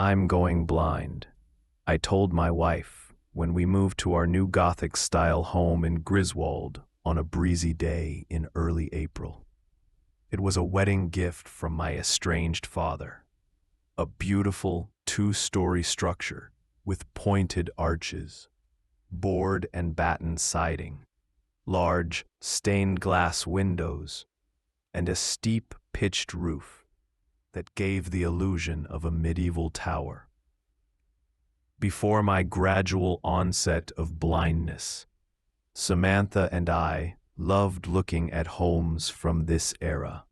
I'm going blind, I told my wife when we moved to our new Gothic-style home in Griswold on a breezy day in early April. It was a wedding gift from my estranged father, a beautiful two-story structure with pointed arches, board and batten siding, large stained glass windows, and a steep pitched roof that gave the illusion of a medieval tower. Before my gradual onset of blindness, Samantha and I loved looking at homes from this era.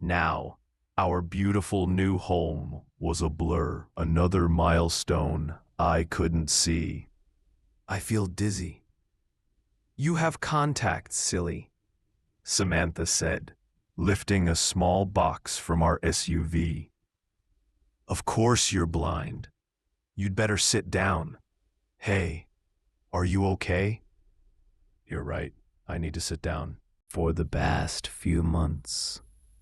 Now, our beautiful new home was a blur, another milestone I couldn't see. I feel dizzy. You have contacts, silly, Samantha said, lifting a small box from our SUV. Of course you're blind. You'd better sit down. Hey, are you okay? You're right, I need to sit down. For the past few months,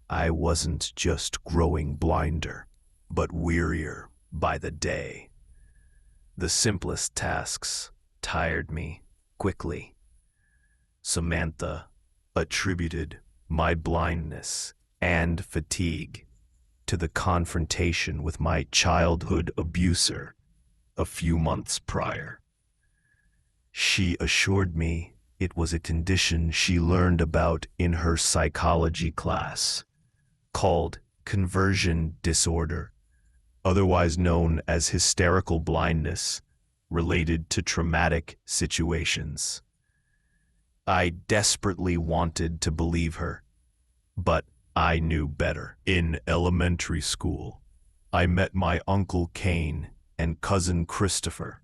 I wasn't just growing blinder, but wearier by the day. The simplest tasks tired me quickly. Samantha attributed my blindness and fatigue to the confrontation with my childhood abuser a few months prior. She assured me it was a condition she learned about in her psychology class, called conversion disorder, otherwise known as hysterical blindness, related to traumatic situations. I desperately wanted to believe her, but I knew better. In elementary school, I met my Uncle Kane and cousin Christopher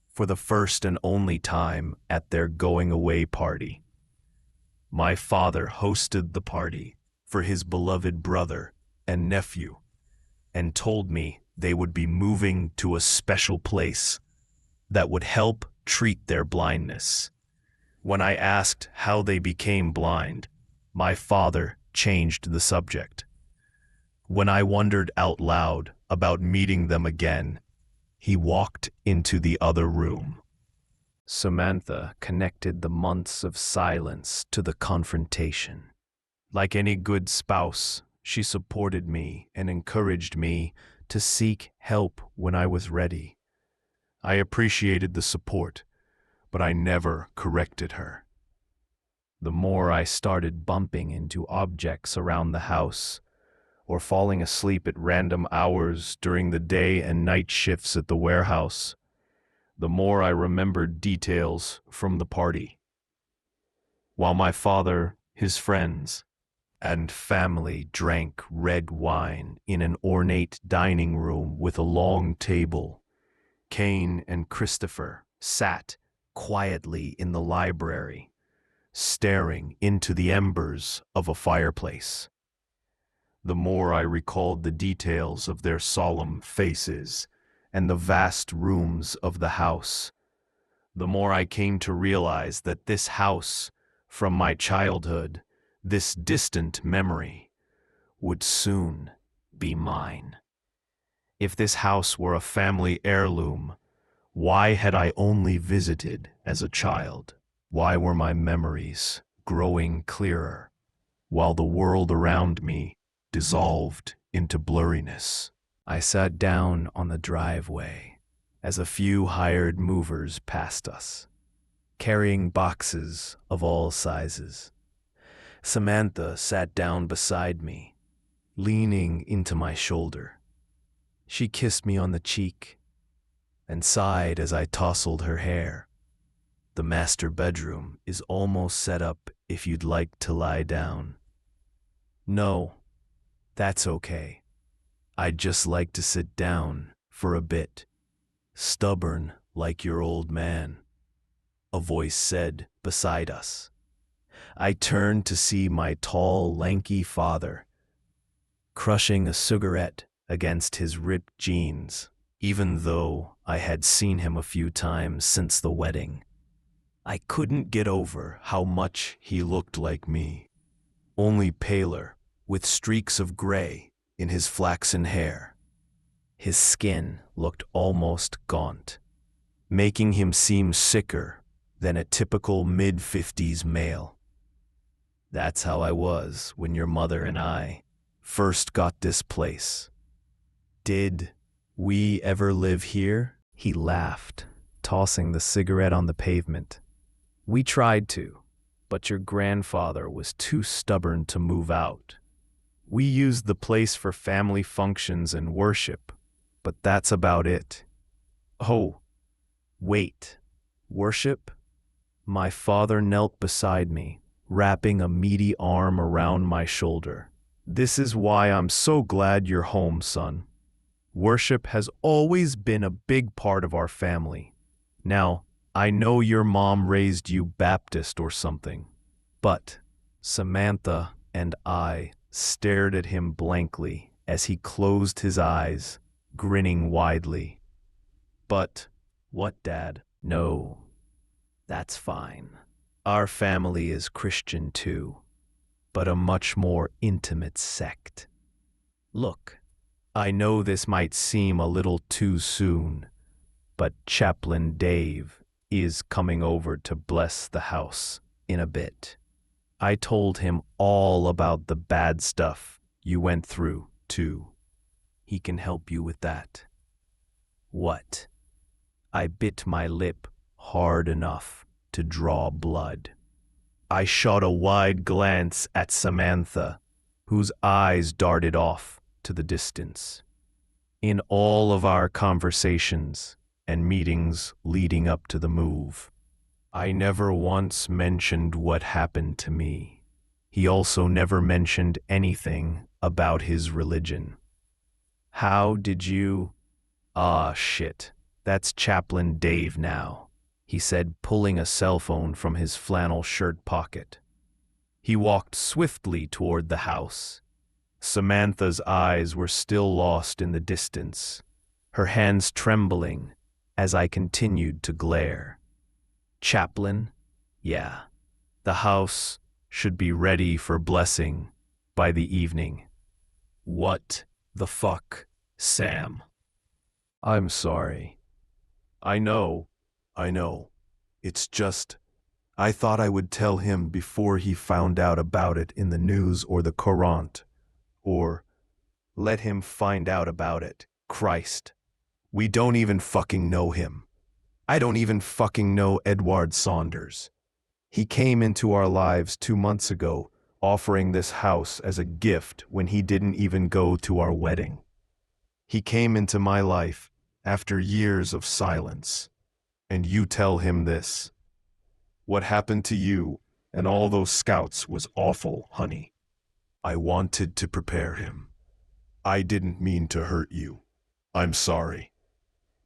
for the first and only time at their going-away party. My father hosted the party for his beloved brother and nephew and told me they would be moving to a special place that would help treat their blindness. When I asked how they became blind, my father changed the subject. When I wondered out loud about meeting them again, he walked into the other room. Samantha connected the months of silence to the confrontation. Like any good spouse, she supported me and encouraged me to seek help when I was ready. I appreciated the support, but I never corrected her. The more I started bumping into objects around the house, or falling asleep at random hours during the day and night shifts at the warehouse, the more I remembered details from the party. While my father, his friends, and family drank red wine in an ornate dining room with a long table, Kane and Christopher sat quietly in the library, staring into the embers of a fireplace. The more I recalled the details of their solemn faces and the vast rooms of the house, the more I came to realize that this house, from my childhood, this distant memory, would soon be mine. If this house were a family heirloom, why had I only visited as a child? Why were my memories growing clearer, while the world around me dissolved into blurriness? I sat down on the driveway as a few hired movers passed us, carrying boxes of all sizes. Samantha sat down beside me, leaning into my shoulder. She kissed me on the cheek and sighed as I tousled her hair. The master bedroom is almost set up if you'd like to lie down. No, that's okay. I'd just like to sit down for a bit. Stubborn like your old man, a voice said beside us. I turned to see my tall, lanky father, crushing a cigarette against his ripped jeans, even though I had seen him a few times since the wedding. I couldn't get over how much he looked like me, only paler, with streaks of gray in his flaxen hair. His skin looked almost gaunt, making him seem sicker than a typical mid-50s male. That's how I was when your mother and I first got this place. Did we ever live here? He laughed, tossing the cigarette on the pavement. We tried to, but your grandfather was too stubborn to move out. We used the place for family functions and worship, but that's about it. Oh, wait, worship? My father knelt beside me, wrapping a meaty arm around my shoulder. This is why I'm so glad you're home, son. Worship has always been a big part of our family. Now, I know your mom raised you Baptist or something, but Samantha and I stared at him blankly as he closed his eyes, grinning widely. But what, Dad? No, that's fine. Our family is Christian too, but a much more intimate sect. Look, I know this might seem a little too soon, but Chaplain Dave is coming over to bless the house in a bit. I told him all about the bad stuff you went through, too. He can help you with that. What? I bit my lip hard enough to draw blood. I shot a wide glance at Samantha, whose eyes darted off to the distance. In all of our conversations and meetings leading up to the move, I never once mentioned what happened to me. He also never mentioned anything about his religion. How did you? Ah, shit. That's Chaplain Dave now, he said, pulling a cell phone from his flannel shirt pocket. He walked swiftly toward the house. Samantha's eyes were still lost in the distance, her hands trembling as I continued to glare. Chaplain? Yeah. The house should be ready for blessing by the evening. What the fuck, Sam? I'm sorry. I know. It's just, I thought I would tell him before he found out about it in the news or the Courant. Or, let him find out about it. Christ. We don't even fucking know him. I don't even fucking know Edward Saunders. He came into our lives 2 months ago, offering this house as a gift when he didn't even go to our wedding. He came into my life after years of silence. And you tell him this. What happened to you and all those scouts was awful, honey. I wanted to prepare him. I didn't mean to hurt you. I'm sorry.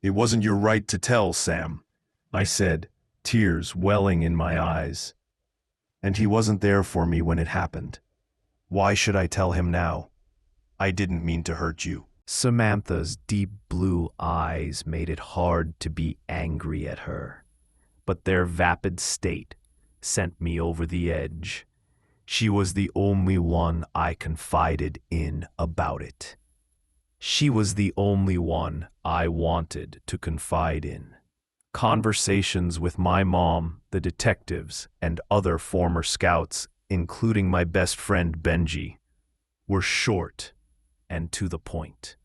It wasn't your right to tell, Sam, I said, tears welling in my eyes. And he wasn't there for me when it happened. Why should I tell him now? I didn't mean to hurt you. Samantha's deep blue eyes made it hard to be angry at her, but their vapid state sent me over the edge. She was the only one I confided in about it. She was the only one I wanted to confide in. Conversations with my mom, the detectives, and other former scouts, including my best friend Benji, were short and to the point.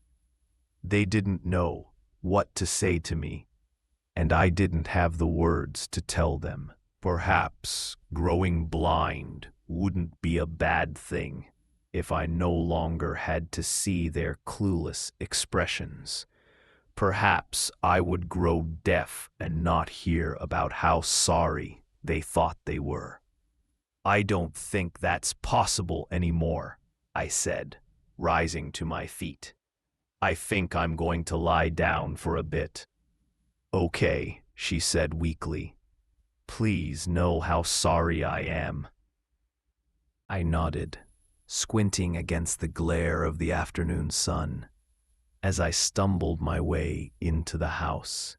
They didn't know what to say to me, and I didn't have the words to tell them. Perhaps growing blind wouldn't be a bad thing if I no longer had to see their clueless expressions. Perhaps I would grow deaf and not hear about how sorry they thought they were. I don't think that's possible anymore, I said, rising to my feet. I think I'm going to lie down for a bit. Okay, she said weakly. Please know how sorry I am. I nodded, squinting against the glare of the afternoon sun, as I stumbled my way into the house.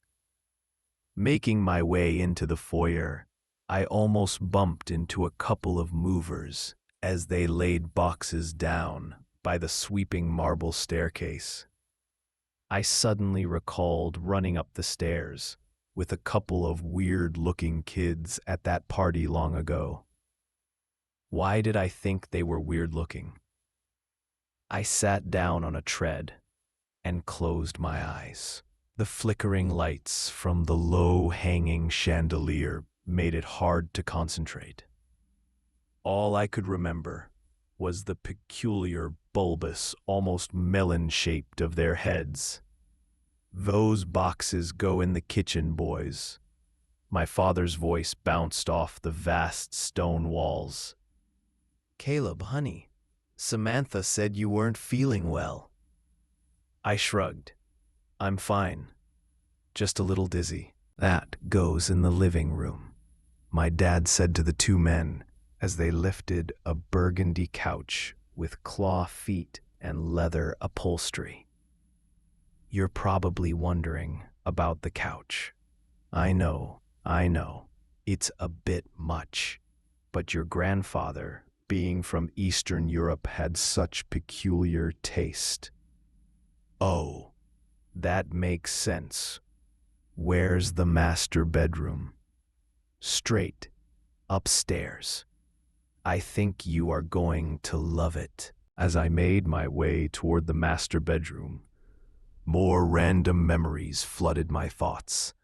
Making my way into the foyer, I almost bumped into a couple of movers as they laid boxes down by the sweeping marble staircase. I suddenly recalled running up the stairs with a couple of weird-looking kids at that party long ago. Why did I think they were weird-looking? I sat down on a tread and closed my eyes. The flickering lights from the low-hanging chandelier made it hard to concentrate. All I could remember was the peculiar, bulbous, almost melon-shaped of their heads. "Those boxes go in the kitchen, boys." My father's voice bounced off the vast stone walls. "Caleb, honey, Samantha said you weren't feeling well." I shrugged. "I'm fine. Just a little dizzy." "That goes in the living room," my dad said to the two men as they lifted a burgundy couch with claw feet and leather upholstery. "You're probably wondering about the couch. I know. It's a bit much. But your grandfather, being from Eastern Europe, had such peculiar taste." "Oh, that makes sense. Where's the master bedroom?" "Straight upstairs. I think you are going to love it." As I made my way toward the master bedroom, more random memories flooded my thoughts.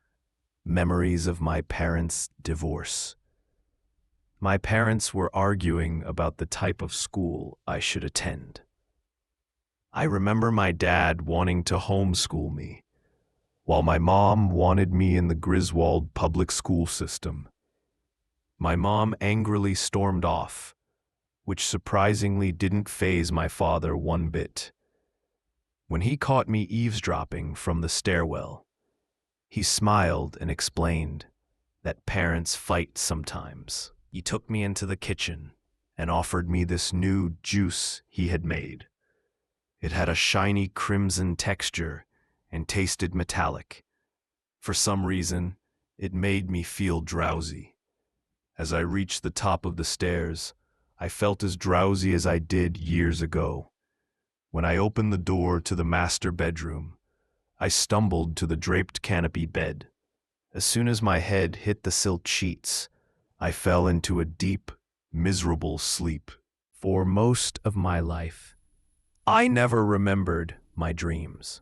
Memories of my parents' divorce. My parents were arguing about the type of school I should attend. I remember my dad wanting to homeschool me, while my mom wanted me in the Griswold public school system. My mom angrily stormed off, which surprisingly didn't faze my father one bit. When he caught me eavesdropping from the stairwell, he smiled and explained that parents fight sometimes. He took me into the kitchen and offered me this new juice he had made. It had a shiny crimson texture and tasted metallic. For some reason, it made me feel drowsy. As I reached the top of the stairs, I felt as drowsy as I did years ago. When I opened the door to the master bedroom, I stumbled to the draped canopy bed. As soon as my head hit the silk sheets, I fell into a deep, miserable sleep. For most of my life, I never remembered my dreams.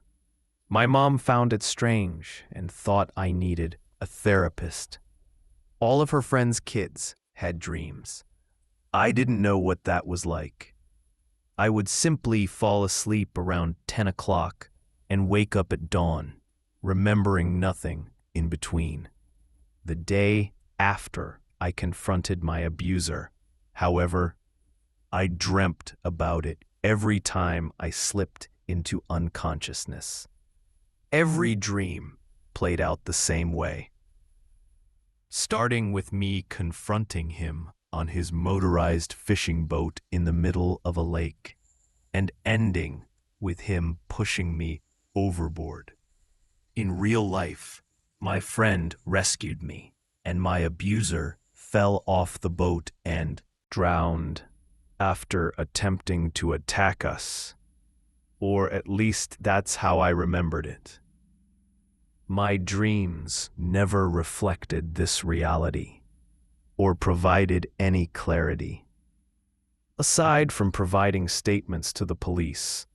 My mom found it strange and thought I needed a therapist. All of her friends' kids had dreams. I didn't know what that was like. I would simply fall asleep around 10 o'clock and wake up at dawn, remembering nothing in between. The day after I confronted my abuser, however, I dreamt about it every time I slipped into unconsciousness. Every dream played out the same way, starting with me confronting him on his motorized fishing boat in the middle of a lake, and ending with him pushing me overboard. In real life, my friend rescued me, and my abuser fell off the boat and drowned after attempting to attack us. Or at least that's how I remembered it. My dreams never reflected this reality or provided any clarity. Aside from providing statements to the police,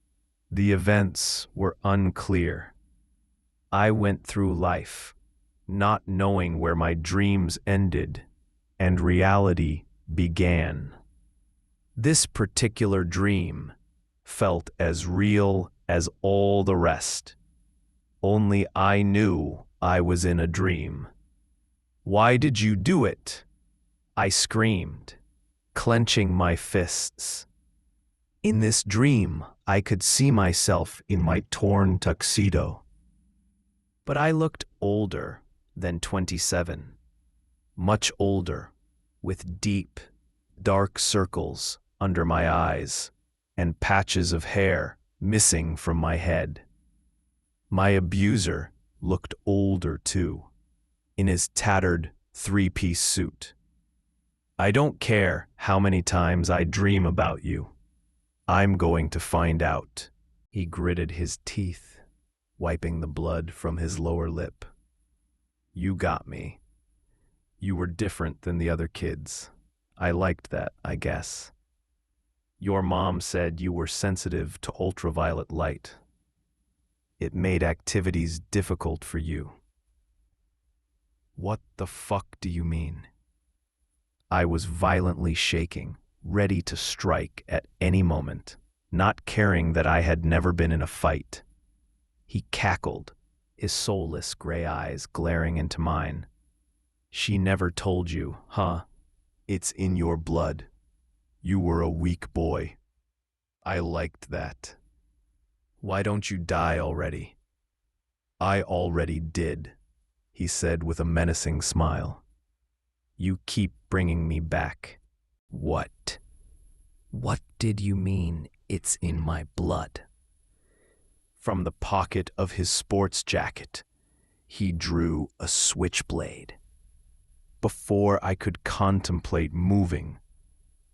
the events were unclear. I went through life not knowing where my dreams ended and reality began. This particular dream felt as real as all the rest. Only I knew I was in a dream. "Why did you do it?" I screamed, clenching my fists. In this dream, I could see myself in my torn tuxedo. But I looked older than 27, much older, with deep, dark circles under my eyes and patches of hair missing from my head. My abuser looked older too, in his tattered three-piece suit. "I don't care how many times I dream about you. I'm going to find out." He gritted his teeth. wiping the blood from his lower lip. You got me. You were different than the other kids. I liked that, I guess. Your mom said you were sensitive to ultraviolet light. It made activities difficult for you. What the fuck do you mean? I was violently shaking, ready to strike at any moment, not caring that I had never been in a fight. He cackled, his soulless gray eyes glaring into mine. She never told you, huh? It's in your blood. You were a weak boy. I liked that. Why don't you die already? I already did, he said with a menacing smile. You keep bringing me back. What? What did you mean, it's in my blood? From the pocket of his sports jacket, he drew a switchblade. Before I could contemplate moving,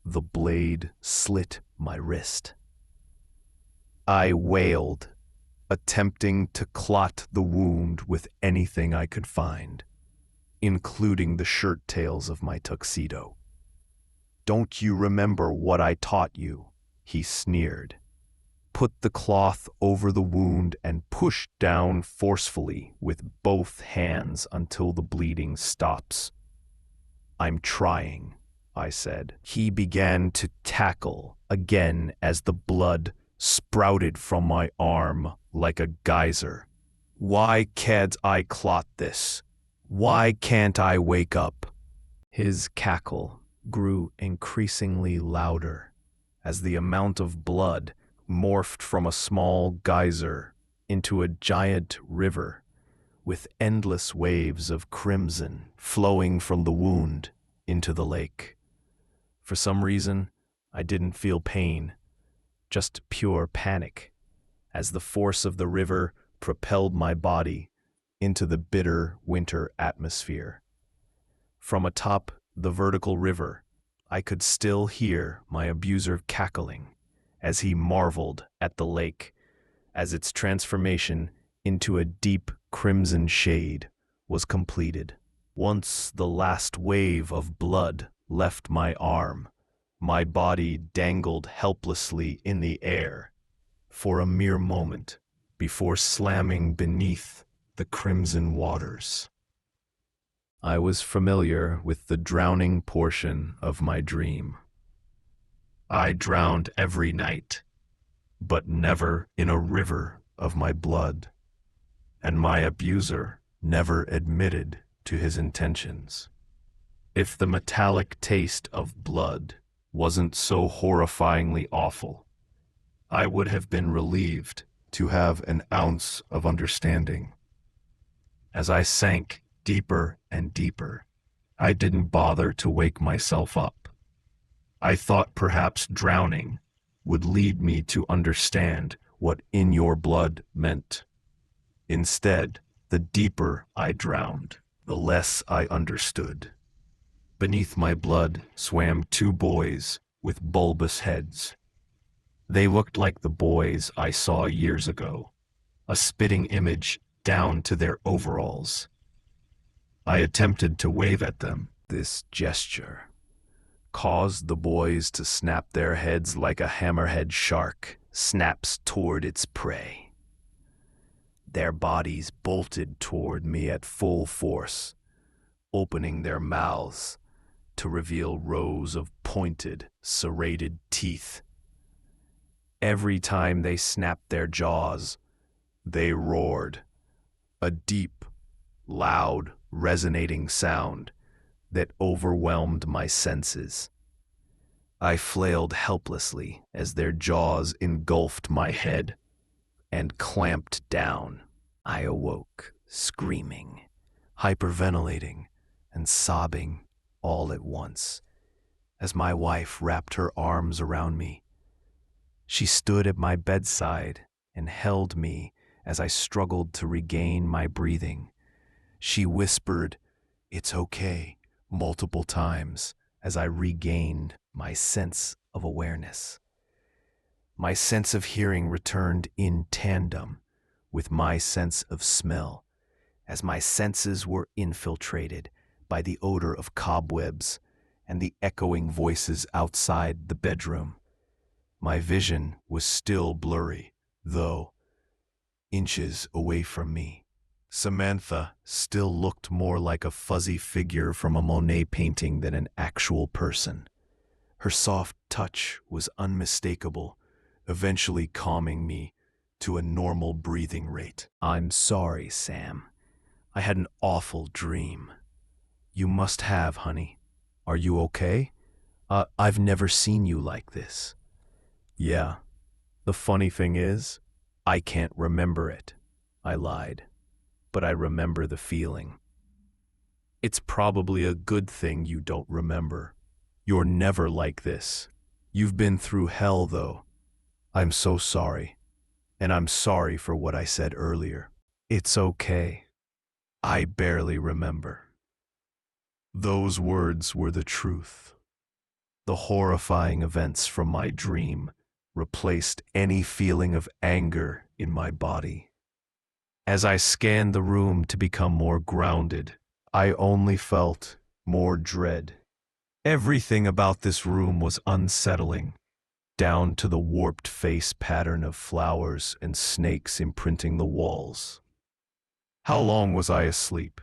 the blade slit my wrist. I wailed, attempting to clot the wound with anything I could find, including the shirt tails of my tuxedo. Don't you remember what I taught you? He sneered. Put the cloth over the wound and push down forcefully with both hands until the bleeding stops. I'm trying, I said. He began to tackle again as the blood sprouted from my arm like a geyser. Why can't I clot this? Why can't I wake up? His cackle grew increasingly louder as the amount of blood morphed from a small geyser into a giant river with endless waves of crimson flowing from the wound into the lake. For some reason, I didn't feel pain, just pure panic, as the force of the river propelled my body into the bitter winter atmosphere. From atop the vertical river, I could still hear my abuser cackling as he marveled at the lake as its transformation into a deep crimson shade was completed. Once the last wave of blood left my arm, my body dangled helplessly in the air for a mere moment before slamming beneath the crimson waters. I was familiar with the drowning portion of my dream. I drowned every night, but never in a river of my blood, and my abuser never admitted to his intentions. If the metallic taste of blood wasn't so horrifyingly awful, I would have been relieved to have an ounce of understanding. As I sank deeper and deeper, I didn't bother to wake myself up. I thought perhaps drowning would lead me to understand what in your blood meant. Instead, the deeper I drowned, the less I understood. Beneath my blood swam two boys with bulbous heads. They looked like the boys I saw years ago, a spitting image down to their overalls. I attempted to wave at them. This gesture caused the boys to snap their heads like a hammerhead shark snaps toward its prey. Their bodies bolted toward me at full force, opening their mouths to reveal rows of pointed, serrated teeth. Every time they snapped their jaws, they roared, a deep, loud, resonating sound that overwhelmed my senses. I flailed helplessly as their jaws engulfed my head and clamped down. I awoke, screaming, hyperventilating, and sobbing all at once as my wife wrapped her arms around me. She stood at my bedside and held me as I struggled to regain my breathing. She whispered, "It's okay," multiple times as I regained my sense of awareness. My sense of hearing returned in tandem with my sense of smell, as my senses were infiltrated by the odor of cobwebs and the echoing voices outside the bedroom. My vision was still blurry, though, inches away from me. Samantha still looked more like a fuzzy figure from a Monet painting than an actual person. Her soft touch was unmistakable, eventually calming me to a normal breathing rate. "I'm sorry, Sam. I had an awful dream." "You must have, honey. Are you okay? I've never seen you like this." "Yeah. The funny thing is, I can't remember it," I lied. "But I remember the feeling." "It's probably a good thing you don't remember. You're never like this. You've been through hell, though. I'm so sorry. And I'm sorry for what I said earlier." "It's okay. I barely remember." Those words were the truth. The horrifying events from my dream replaced any feeling of anger in my body. As I scanned the room to become more grounded, I only felt more dread. Everything about this room was unsettling, down to the warped face pattern of flowers and snakes imprinting the walls. How long was I asleep?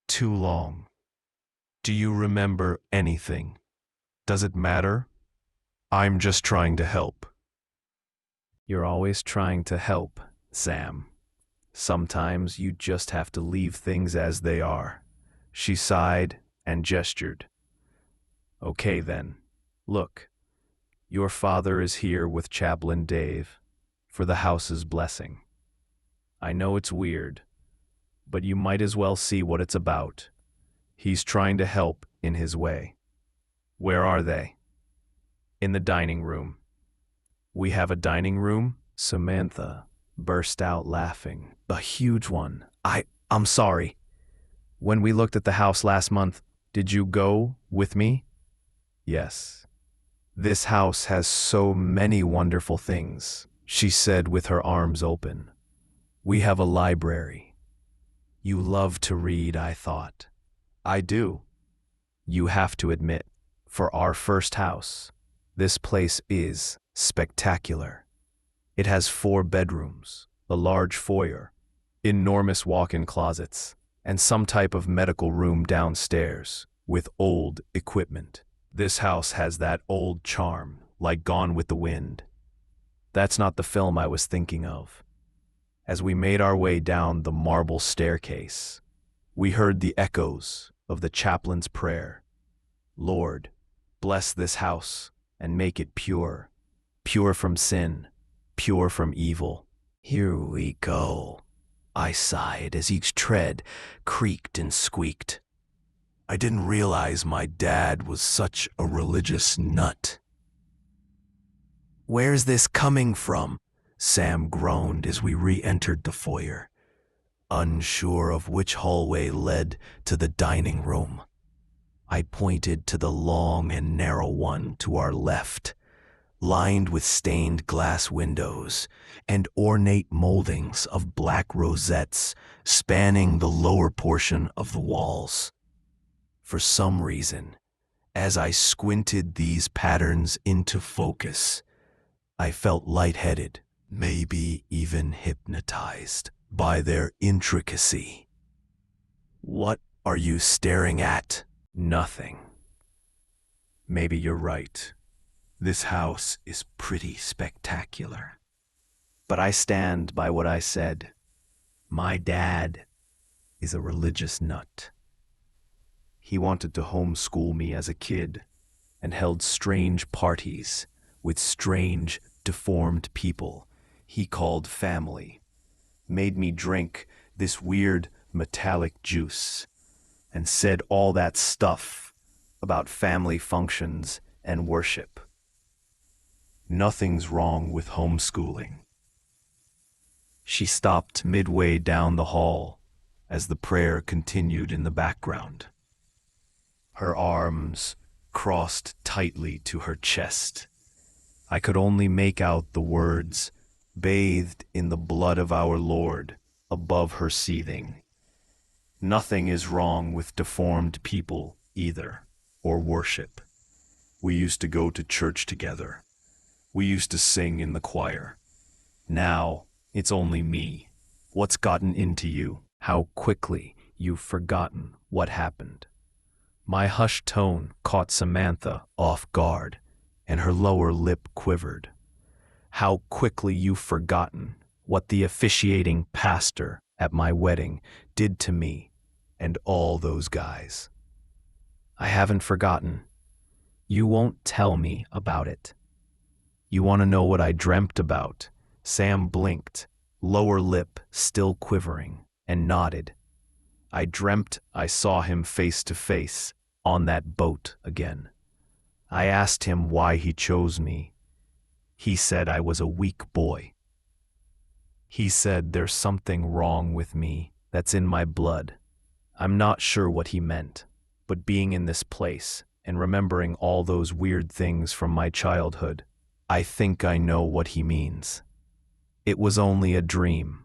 Too long. Do you remember anything? Does it matter? I'm just trying to help. You're always trying to help, Sam. Sometimes you just have to leave things as they are. She sighed and gestured. Okay then, look. Your father is here with Chaplain Dave for the house's blessing. I know it's weird, but you might as well see what it's about. He's trying to help in his way. Where are they? In the dining room. We have a dining room? Samantha burst out laughing. A huge one. I'm sorry. When we looked at the house last month, did you go with me? Yes. This house has so many wonderful things, she said with her arms open. We have a library. You love to read, I thought. I do. You have to admit, for our first house, this place is spectacular. It has 4 bedrooms, a large foyer, enormous walk-in closets, and some type of medical room downstairs with old equipment. This house has that old charm, like Gone with the Wind. That's not the film I was thinking of. As we made our way down the marble staircase, we heard the echoes of the chaplain's prayer. Lord, bless this house and make it pure, pure from sin, pure from evil. Here we go, I sighed as each tread creaked and squeaked. I didn't realize my dad was such a religious nut. Where's this coming from? Sam groaned as we re-entered the foyer, unsure of which hallway led to the dining room. I pointed to the long and narrow one to our left, lined with stained glass windows and ornate moldings of black rosettes spanning the lower portion of the walls. For some reason, as I squinted these patterns into focus, I felt lightheaded, maybe even hypnotized by their intricacy. What are you staring at? Nothing. Maybe you're right. This house is pretty spectacular. But I stand by what I said. My dad is a religious nut. He wanted to homeschool me as a kid and held strange parties with strange, deformed people he called family, made me drink this weird metallic juice, and said all that stuff about family functions and worship. Nothing's wrong with homeschooling. She stopped midway down the hall as the prayer continued in the background. Her arms crossed tightly to her chest. I could only make out the words, bathed in the blood of our Lord, above her seething. Nothing is wrong with deformed people either, or worship. We used to go to church together. We used to sing in the choir. Now, it's only me. What's gotten into you? How quickly you've forgotten what happened. My hushed tone caught Samantha off guard, and her lower lip quivered. How quickly you've forgotten what the officiating pastor at my wedding did to me and all those guys. I haven't forgotten. You won't tell me about it. You want to know what I dreamt about? Sam blinked, lower lip still quivering, and nodded. I dreamt I saw him face to face on that boat again. I asked him why he chose me. He said I was a weak boy. He said there's something wrong with me that's in my blood. I'm not sure what he meant, but being in this place and remembering all those weird things from my childhood, I think I know what he means. It was only a dream.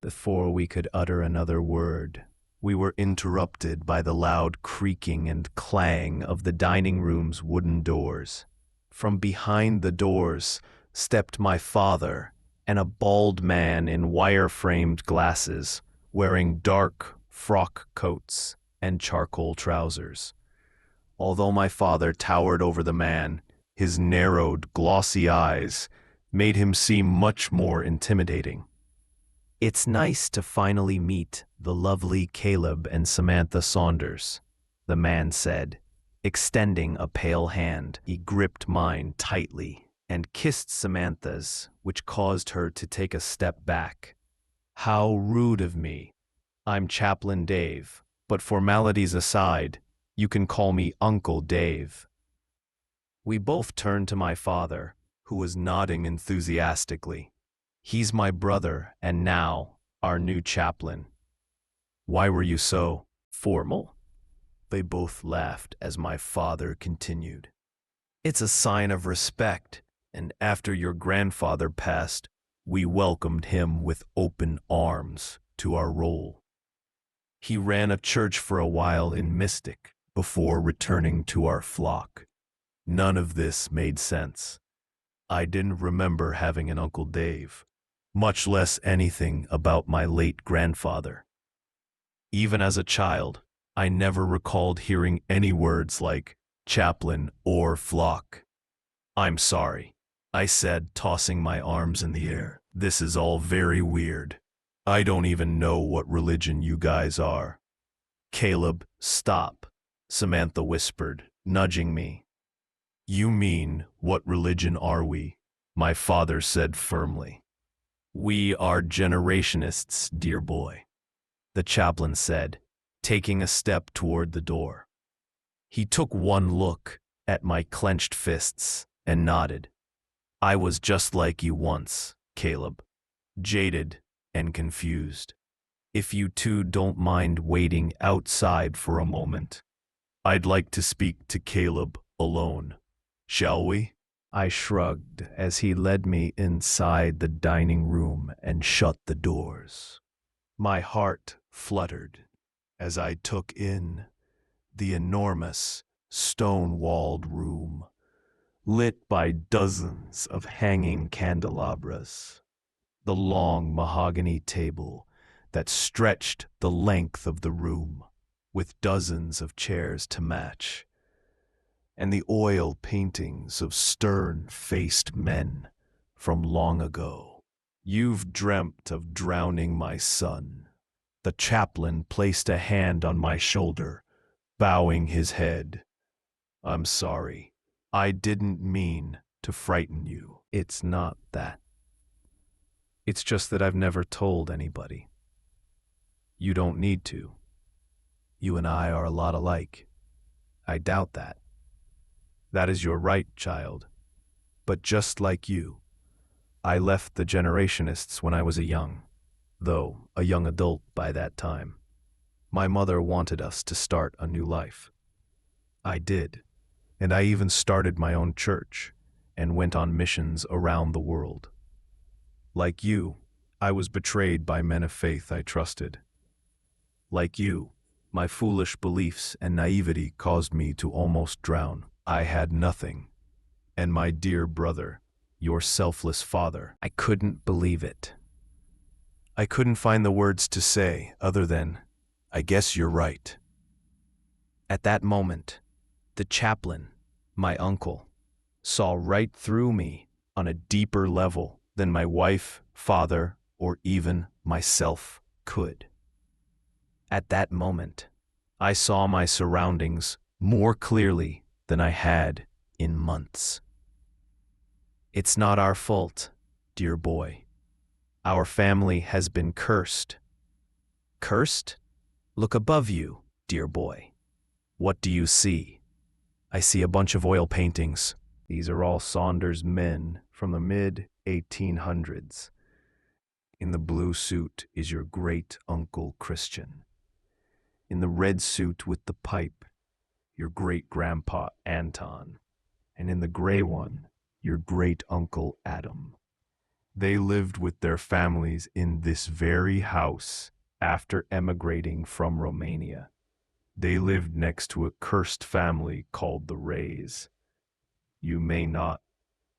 Before we could utter another word, we were interrupted by the loud creaking and clang of the dining room's wooden doors. From behind the doors stepped my father and a bald man in wire-framed glasses, wearing dark frock coats and charcoal trousers. Although my father towered over the man, his narrowed, glossy eyes made him seem much more intimidating. "It's nice to finally meet the lovely Caleb and Samantha Saunders," the man said, extending a pale hand. He gripped mine tightly and kissed Samantha's, which caused her to take a step back. "How rude of me. I'm Chaplain Dave, but formalities aside, you can call me Uncle Dave." We both turned to my father, who was nodding enthusiastically. "He's my brother and now our new chaplain." "Why were you so formal?" They both laughed as my father continued. "It's a sign of respect, and after your grandfather passed, we welcomed him with open arms to our role. He ran a church for a while in Mystic before returning to our flock. None of this made sense. I didn't remember having an Uncle Dave, much less anything about my late grandfather. Even as a child, I never recalled hearing any words like chaplain or flock. "I'm sorry," I said, tossing my arms in the air. "This is all very weird. I don't even know what religion you guys are." "Caleb, stop," Samantha whispered, nudging me. "You mean, what religion are we?" my father said firmly. "We are generationists, dear boy," the chaplain said, taking a step toward the door. He took one look at my clenched fists and nodded. "I was just like you once, Caleb, jaded and confused. If you two don't mind waiting outside for a moment, I'd like to speak to Caleb alone. Shall we?" I shrugged as he led me inside the dining room and shut the doors. My heart fluttered as I took in the enormous, stone-walled room, lit by dozens of hanging candelabras, the long mahogany table that stretched the length of the room, with dozens of chairs to match, and the oil paintings of stern-faced men from long ago. "You've dreamt of drowning my son." The chaplain placed a hand on my shoulder, bowing his head. "I'm sorry. I didn't mean to frighten you." "It's not that. It's just that I've never told anybody. You don't need to. You and I are a lot alike. I doubt that. That is your right, child. But just like you, I left the generationists when I was a young adult by that time. My mother wanted us to start a new life. I did, and I even started my own church and went on missions around the world. Like you, I was betrayed by men of faith I trusted. Like you, my foolish beliefs and naivety caused me to almost drown. I had nothing. And my dear brother, your selfless father, I couldn't believe it. I couldn't find the words to say other than, I guess you're right. At that moment, the chaplain, my uncle, saw right through me on a deeper level than my wife, father, or even myself could. At that moment, I saw my surroundings more clearly than I had in months. It's not our fault, dear boy. Our family has been cursed. Cursed? Look above you, dear boy. What do you see? I see a bunch of oil paintings. These are all Saunders men from the mid-1800s. In the blue suit is your great-uncle Christian. In the red suit with the pipe, your great-grandpa Anton. And in the gray one, your great-uncle Adam. They lived with their families in this very house after emigrating from Romania. They lived next to a cursed family called the Rays. You may not.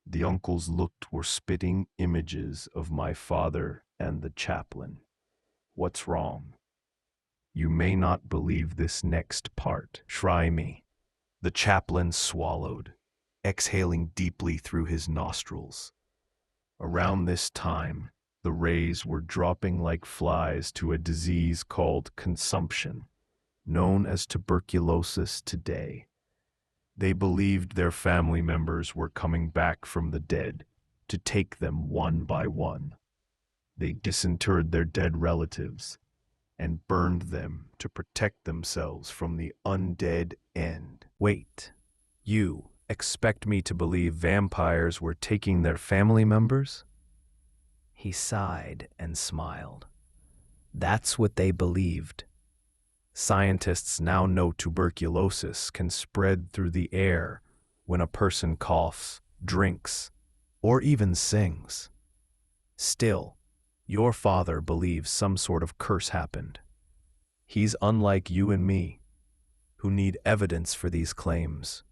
The uncles looked were spitting images of my father and the chaplain. What's wrong? You may not believe this next part. Try me. The chaplain swallowed, exhaling deeply through his nostrils. Around this time, the Rays were dropping like flies to a disease called consumption, known as tuberculosis today. They believed their family members were coming back from the dead to take them one by one. They disinterred their dead relatives and burned them to protect themselves from the undead end. Wait, you expect me to believe vampires were taking their family members? He sighed and smiled. That's what they believed. Scientists now know tuberculosis can spread through the air when a person coughs, drinks, or even sings. Still, your father believes some sort of curse happened. He's unlike you and me, who need evidence for these claims.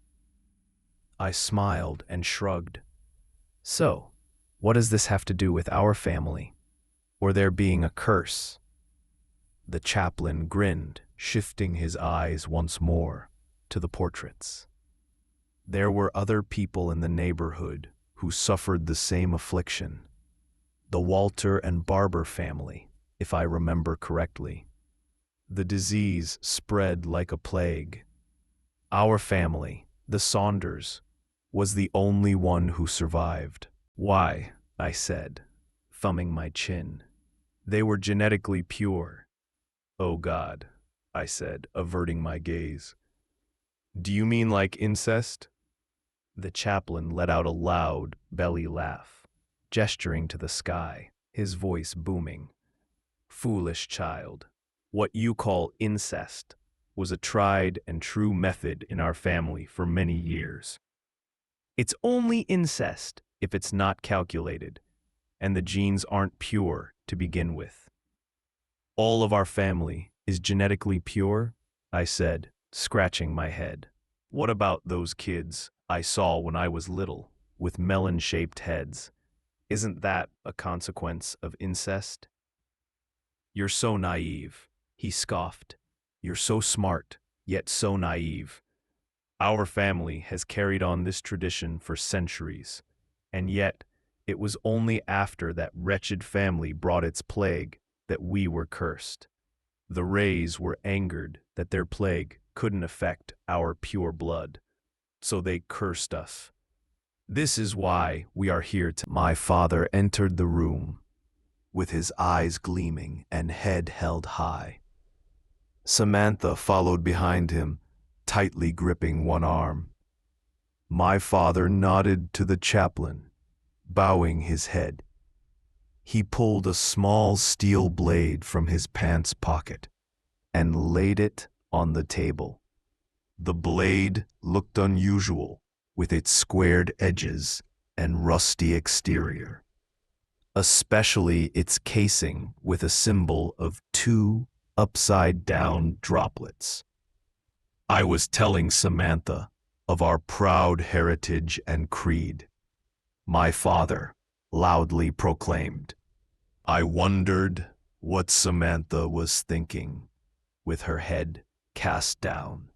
I smiled and shrugged. So, what does this have to do with our family, or there being a curse? The chaplain grinned, shifting his eyes once more to the portraits. There were other people in the neighborhood who suffered the same affliction. The Walter and Barber family, if I remember correctly. The disease spread like a plague. Our family, the Saunders, was the only one who survived. Why? I said, thumbing my chin. They were genetically pure. Oh God, I said, averting my gaze. Do you mean like incest? The chaplain let out a loud belly laugh, gesturing to the sky, his voice booming. Foolish child, what you call incest was a tried and true method in our family for many years. It's only incest if it's not calculated, and the genes aren't pure to begin with. All of our family is genetically pure, I said, scratching my head. What about those kids I saw when I was little, with melon-shaped heads? Isn't that a consequence of incest? You're so naive, he scoffed. You're so smart, yet so naive. Our family has carried on this tradition for centuries, and yet it was only after that wretched family brought its plague that we were cursed. The Rays were angered that their plague couldn't affect our pure blood, so they cursed us. This is why we are here to— My father entered the room, with his eyes gleaming and head held high. Samantha followed behind him, tightly gripping one arm. My father nodded to the chaplain, bowing his head. He pulled a small steel blade from his pants pocket and laid it on the table. The blade looked unusual with its squared edges and rusty exterior. especially its casing with a symbol of two upside-down droplets. I was telling Samantha of our proud heritage and creed. My father loudly proclaimed. I wondered what Samantha was thinking, with her head cast down,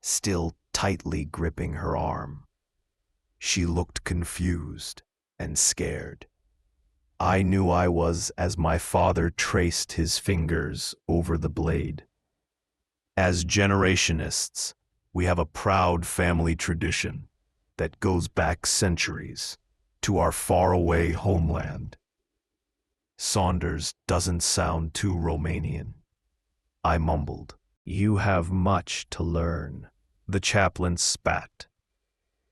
still tightly gripping her arm. She looked confused and scared. I knew I was as my father traced his fingers over the blade. As generationists, we have a proud family tradition that goes back centuries to our faraway homeland. Saunders doesn't sound too Romanian. I mumbled. You have much to learn. The chaplain spat.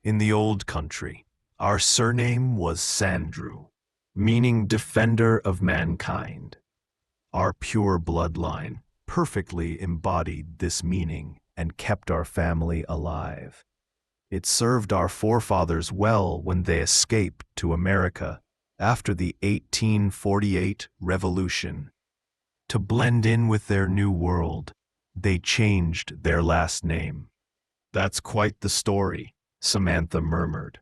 In the old country, our surname was Sandrew, meaning defender of mankind. Our pure bloodline perfectly embodied this meaning and kept our family alive. It served our forefathers well when they escaped to America after the 1848 Revolution. To blend in with their new world, they changed their last name. That's quite the story, Samantha murmured.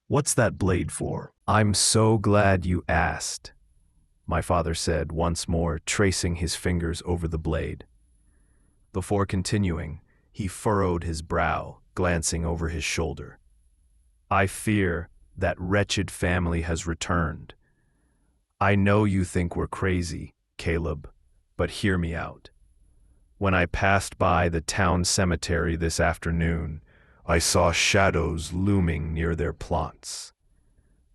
What's that blade for? I'm so glad you asked, my father said once more, tracing his fingers over the blade. Before continuing, he furrowed his brow, glancing over his shoulder. I fear that wretched family has returned. I know you think we're crazy, Caleb, but hear me out. When I passed by the town cemetery this afternoon, I saw shadows looming near their plots.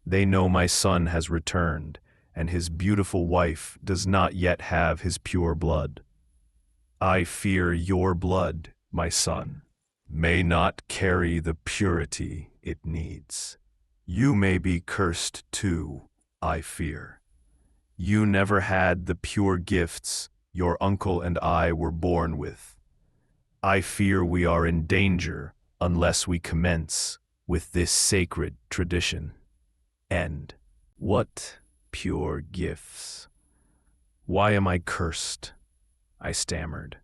They know my son has returned, and his beautiful wife does not yet have his pure blood. I fear your blood, my son, may not carry the purity it needs. You may be cursed too, I fear. You never had the pure gifts your uncle and I were born with. I fear we are in danger unless we commence with this sacred tradition. End. What pure gifts? Why am I cursed? I stammered.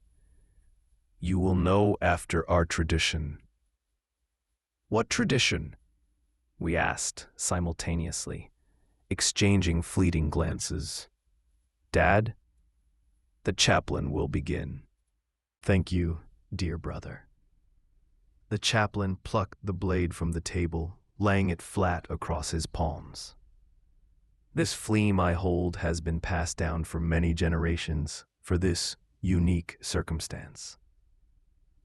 You will know after our tradition. What tradition? We asked simultaneously, exchanging fleeting glances. Dad? The chaplain will begin. Thank you, dear brother. The chaplain plucked the blade from the table, laying it flat across his palms. This fleam I hold has been passed down for many generations for this unique circumstance.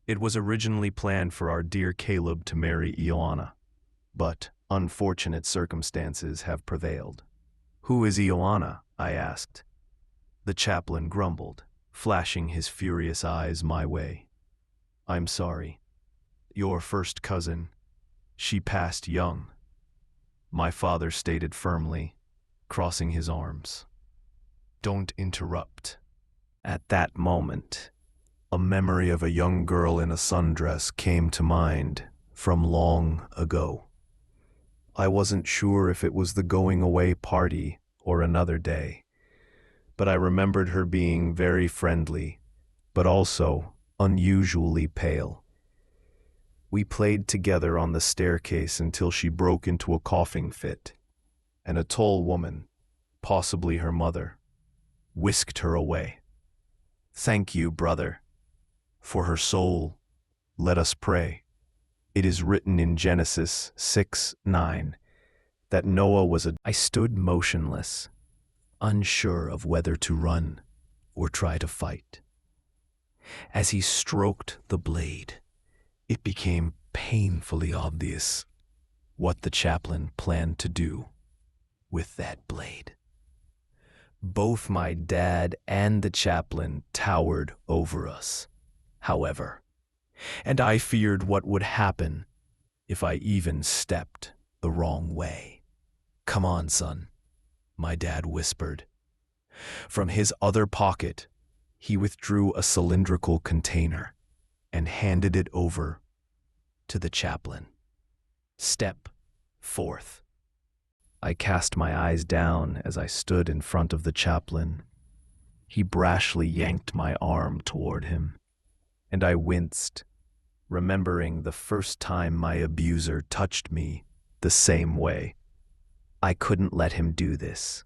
It was originally planned for our dear Caleb to marry Ioana, but unfortunate circumstances have prevailed. Who is Ioana? I asked. The chaplain grumbled, flashing his furious eyes my way. I'm sorry. Your first cousin. She passed young. My father stated firmly, crossing his arms. Don't interrupt. At that moment, a memory of a young girl in a sundress came to mind from long ago. I wasn't sure if it was the going-away party or another day, but I remembered her being very friendly, but also unusually pale. We played together on the staircase until she broke into a coughing fit, and a tall woman, possibly her mother, whisked her away. Thank you, brother. For her soul, let us pray. It is written in Genesis 6:9 that Noah was a... I stood motionless, unsure of whether to run or try to fight. As he stroked the blade, it became painfully obvious what the chaplain planned to do with that blade. Both my dad and the chaplain towered over us, however, and I feared what would happen if I even stepped the wrong way. Come on, son, my dad whispered. From his other pocket, he withdrew a cylindrical container and handed it over to the chaplain. Step forth. I cast my eyes down as I stood in front of the chaplain. He brashly yanked my arm toward him, and I winced, remembering the first time my abuser touched me the same way. I couldn't let him do this.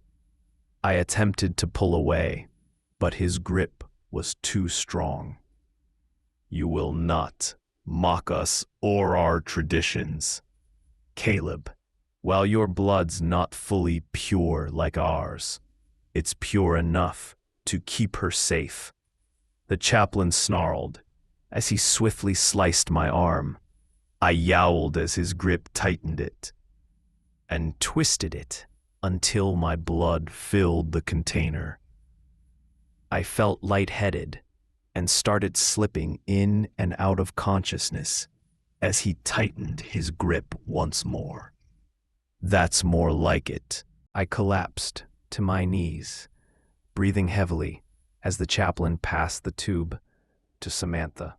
I attempted to pull away, but his grip was too strong. You will not mock us or our traditions, Caleb. While your blood's not fully pure like ours, it's pure enough to keep her safe. The chaplain snarled as he swiftly sliced my arm. I yowled as his grip tightened it and twisted it until my blood filled the container. I felt lightheaded and started slipping in and out of consciousness as he tightened his grip once more. That's more like it. I collapsed to my knees, breathing heavily as the chaplain passed the tube to Samantha.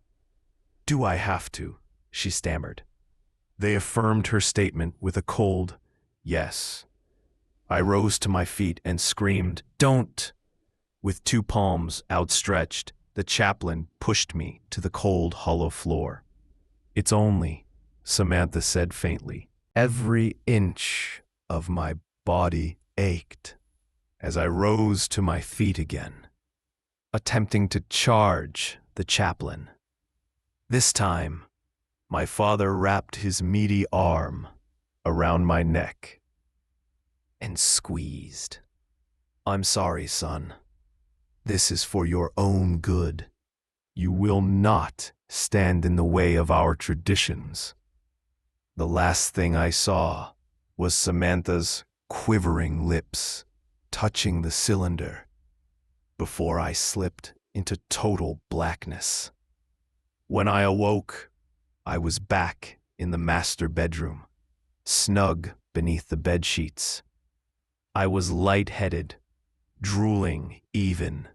Do I have to? She stammered. They affirmed her statement with a cold yes. I rose to my feet and screamed, "Don't!" With two palms outstretched, the chaplain pushed me to the cold, hollow floor. It's only, Samantha said faintly. Every inch of my body ached as I rose to my feet again, attempting to charge the chaplain. This time, my father wrapped his meaty arm around my neck and squeezed. I'm sorry, son. This is for your own good. You will not stand in the way of our traditions. The last thing I saw was Samantha's quivering lips touching the cylinder before I slipped into total blackness. When I awoke, I was back in the master bedroom, snug beneath the bed sheets. I was lightheaded, drooling even.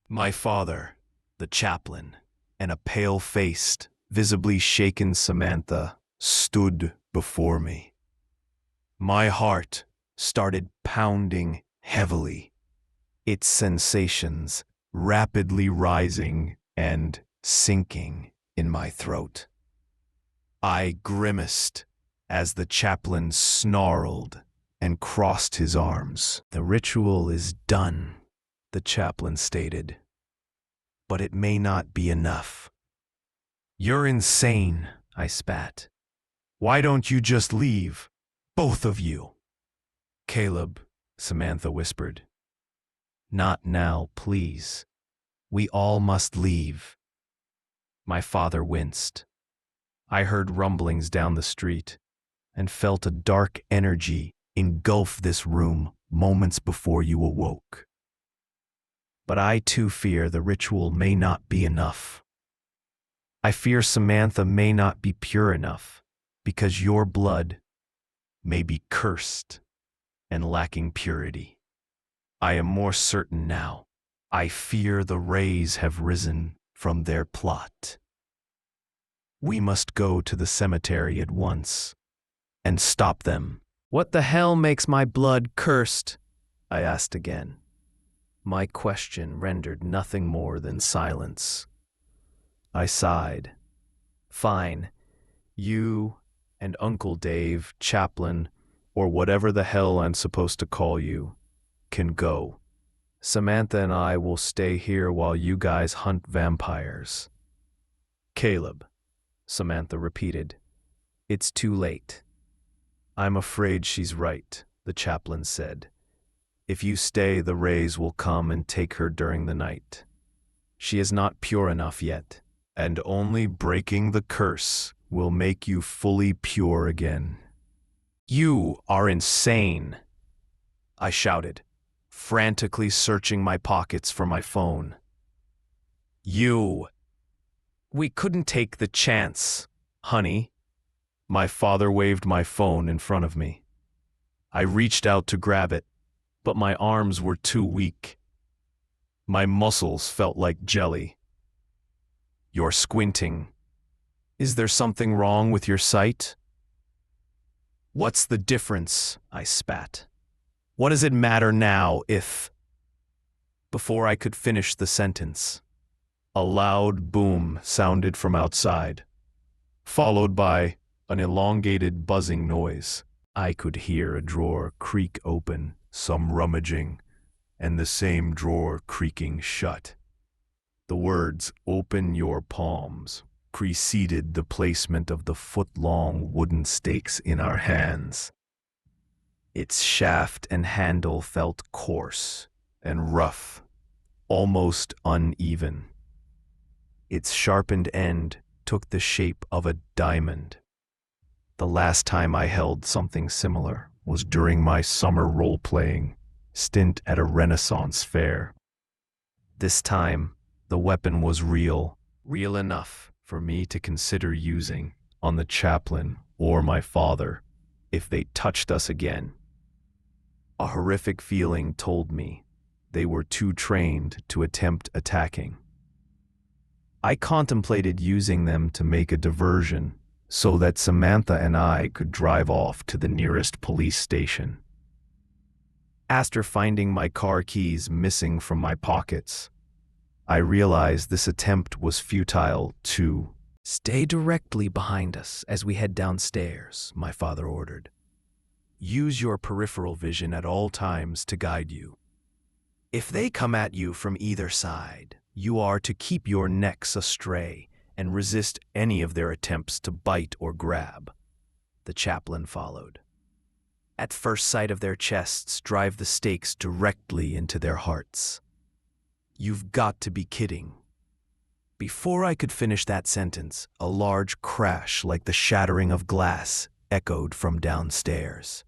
My father, the chaplain, and a pale-faced, visibly shaken Samantha stood before me. My heart started pounding heavily, its sensations rapidly rising and sinking in my throat. I grimaced as the chaplain snarled and crossed his arms. The ritual is done, the chaplain stated, but it may not be enough. You're insane, I spat. Why don't you just leave, both of you? Caleb, Samantha whispered. Not now, please. We all must leave. My father winced. I heard rumblings down the street and felt a dark energy engulf this room moments before you awoke. But I too fear the ritual may not be enough. I fear Samantha may not be pure enough because your blood may be cursed and lacking purity. I am more certain now. I fear the rays have risen from their plot. We must go to the cemetery at once and stop them. What the hell makes my blood cursed? I asked again. My question rendered nothing more than silence. I sighed. Fine. You and Uncle Dave, Chaplain, or whatever the hell I'm supposed to call you, can go. Samantha and I will stay here while you guys hunt vampires. Caleb, Samantha repeated. It's too late. I'm afraid she's right, the chaplain said. If you stay, the rays will come and take her during the night. She is not pure enough yet, and only breaking the curse will make you fully pure again. You are insane, I shouted, frantically searching my pockets for my phone. We couldn't take the chance, honey. My father waved my phone in front of me. I reached out to grab it, but my arms were too weak. My muscles felt like jelly. You're squinting. Is there something wrong with your sight? What's the difference? I spat. What does it matter now if... Before I could finish the sentence, a loud boom sounded from outside, followed by an elongated buzzing noise. I could hear a drawer creak open, some rummaging, and the same drawer creaking shut. The words, "Open your palms," preceded the placement of the foot-long wooden stakes in our hands. Its shaft and handle felt coarse and rough, almost uneven. Its sharpened end took the shape of a diamond. The last time I held something similar was during my summer role-playing stint at a Renaissance fair. This time, the weapon was real enough for me to consider using on the chaplain or my father if they touched us again. A horrific feeling told me they were too trained to attempt attacking. I contemplated using them to make a diversion so that Samantha and I could drive off to the nearest police station. After finding my car keys missing from my pockets, I realized this attempt was futile too. "Stay directly behind us as we head downstairs," my father ordered. "Use your peripheral vision at all times to guide you. If they come at you from either side, you are to keep your necks astray and resist any of their attempts to bite or grab." The chaplain followed. "At first sight of their chests, drive the stakes directly into their hearts." "You've got to be kidding." Before I could finish that sentence, a large crash like the shattering of glass echoed from downstairs.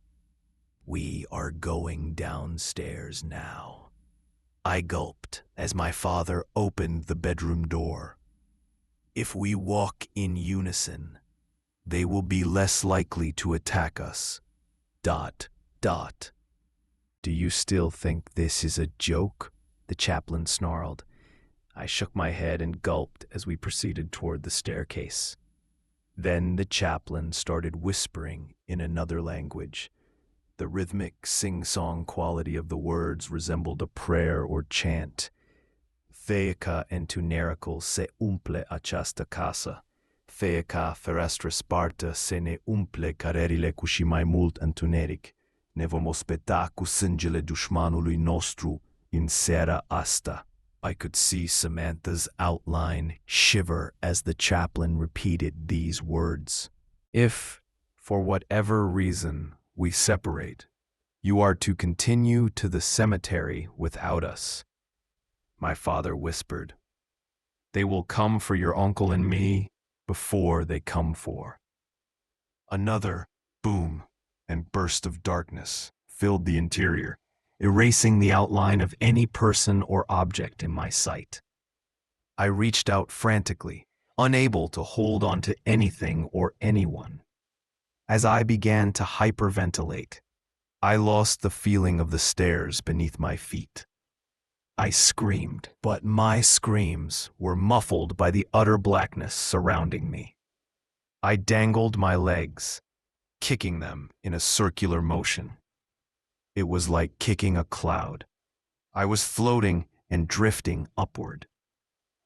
"We are going downstairs now." I gulped as my father opened the bedroom door. "If we walk in unison, they will be less likely to attack us. ... Do you still think this is a joke?" the chaplain snarled. I shook my head and gulped as we proceeded toward the staircase. Then the chaplain started whispering in another language. The rhythmic, sing-song quality of the words resembled a prayer or chant. "Theica entunerical se umple aceasta casa. Theica ferastra sparta se ne umple carerile cuși mai mult întuneric. Ne vom ospeta cu sângele dușmanului nostru in sera asta." I could see Samantha's outline shiver as the chaplain repeated these words. "If, for whatever reason, we separate, you are to continue to the cemetery without us," my father whispered. "They will come for your uncle and me before they come for..." Another boom and burst of darkness filled the interior, erasing the outline of any person or object in my sight. I reached out frantically, unable to hold on to anything or anyone. As I began to hyperventilate, I lost the feeling of the stairs beneath my feet. I screamed, but my screams were muffled by the utter blackness surrounding me. I dangled my legs, kicking them in a circular motion. It was like kicking a cloud. I was floating and drifting upward.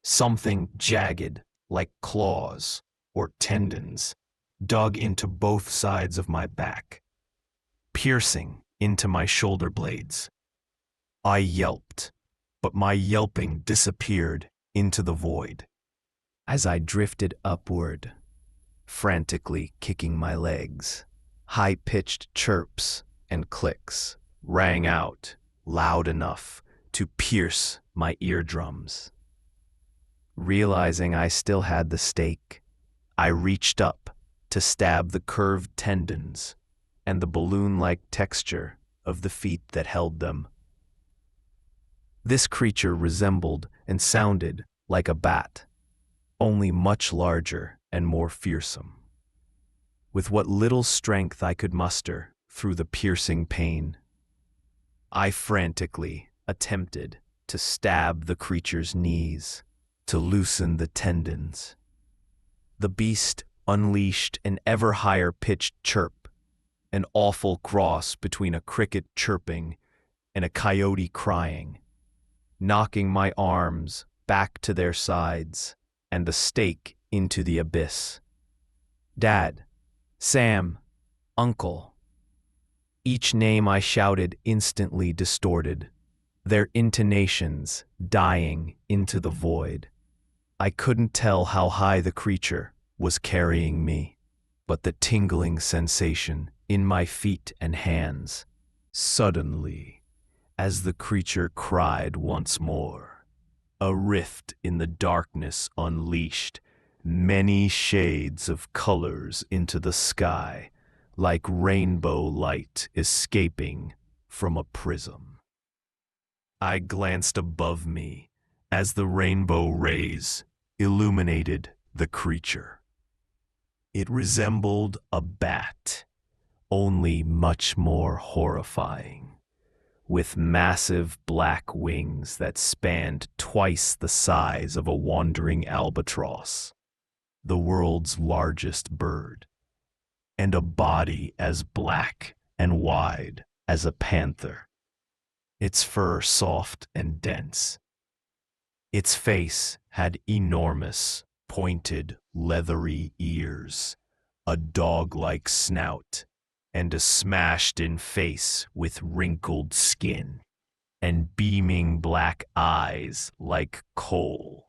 Something jagged, like claws or tendons, dug into both sides of my back, piercing into my shoulder blades. I yelped, but my yelping disappeared into the void. As I drifted upward, frantically kicking my legs, high-pitched chirps and clicks rang out loud enough to pierce my eardrums. Realizing I still had the stake, I reached up to stab the curved tendons and the balloon-like texture of the feet that held them. This creature resembled and sounded like a bat, only much larger and more fearsome. With what little strength I could muster through the piercing pain, I frantically attempted to stab the creature's knees, to loosen the tendons. The beast unleashed an ever higher pitched chirp an awful cross between a cricket chirping and a coyote crying, knocking my arms back to their sides and the stake into the abyss. Dad, Sam, Uncle. Each name I shouted instantly distorted, their intonations dying into the void. I couldn't tell how high the creature was carrying me, but the tingling sensation in my feet and hands. Suddenly, as the creature cried once more, a rift in the darkness unleashed many shades of colors into the sky, like rainbow light escaping from a prism. I glanced above me as the rainbow rays illuminated the creature. It resembled a bat, only much more horrifying, with massive black wings that spanned twice the size of a wandering albatross, the world's largest bird, and a body as black and wide as a panther, its fur soft and dense. Its face had enormous, pointed, leathery ears, a dog-like snout, and a smashed-in face with wrinkled skin and beaming black eyes like coal.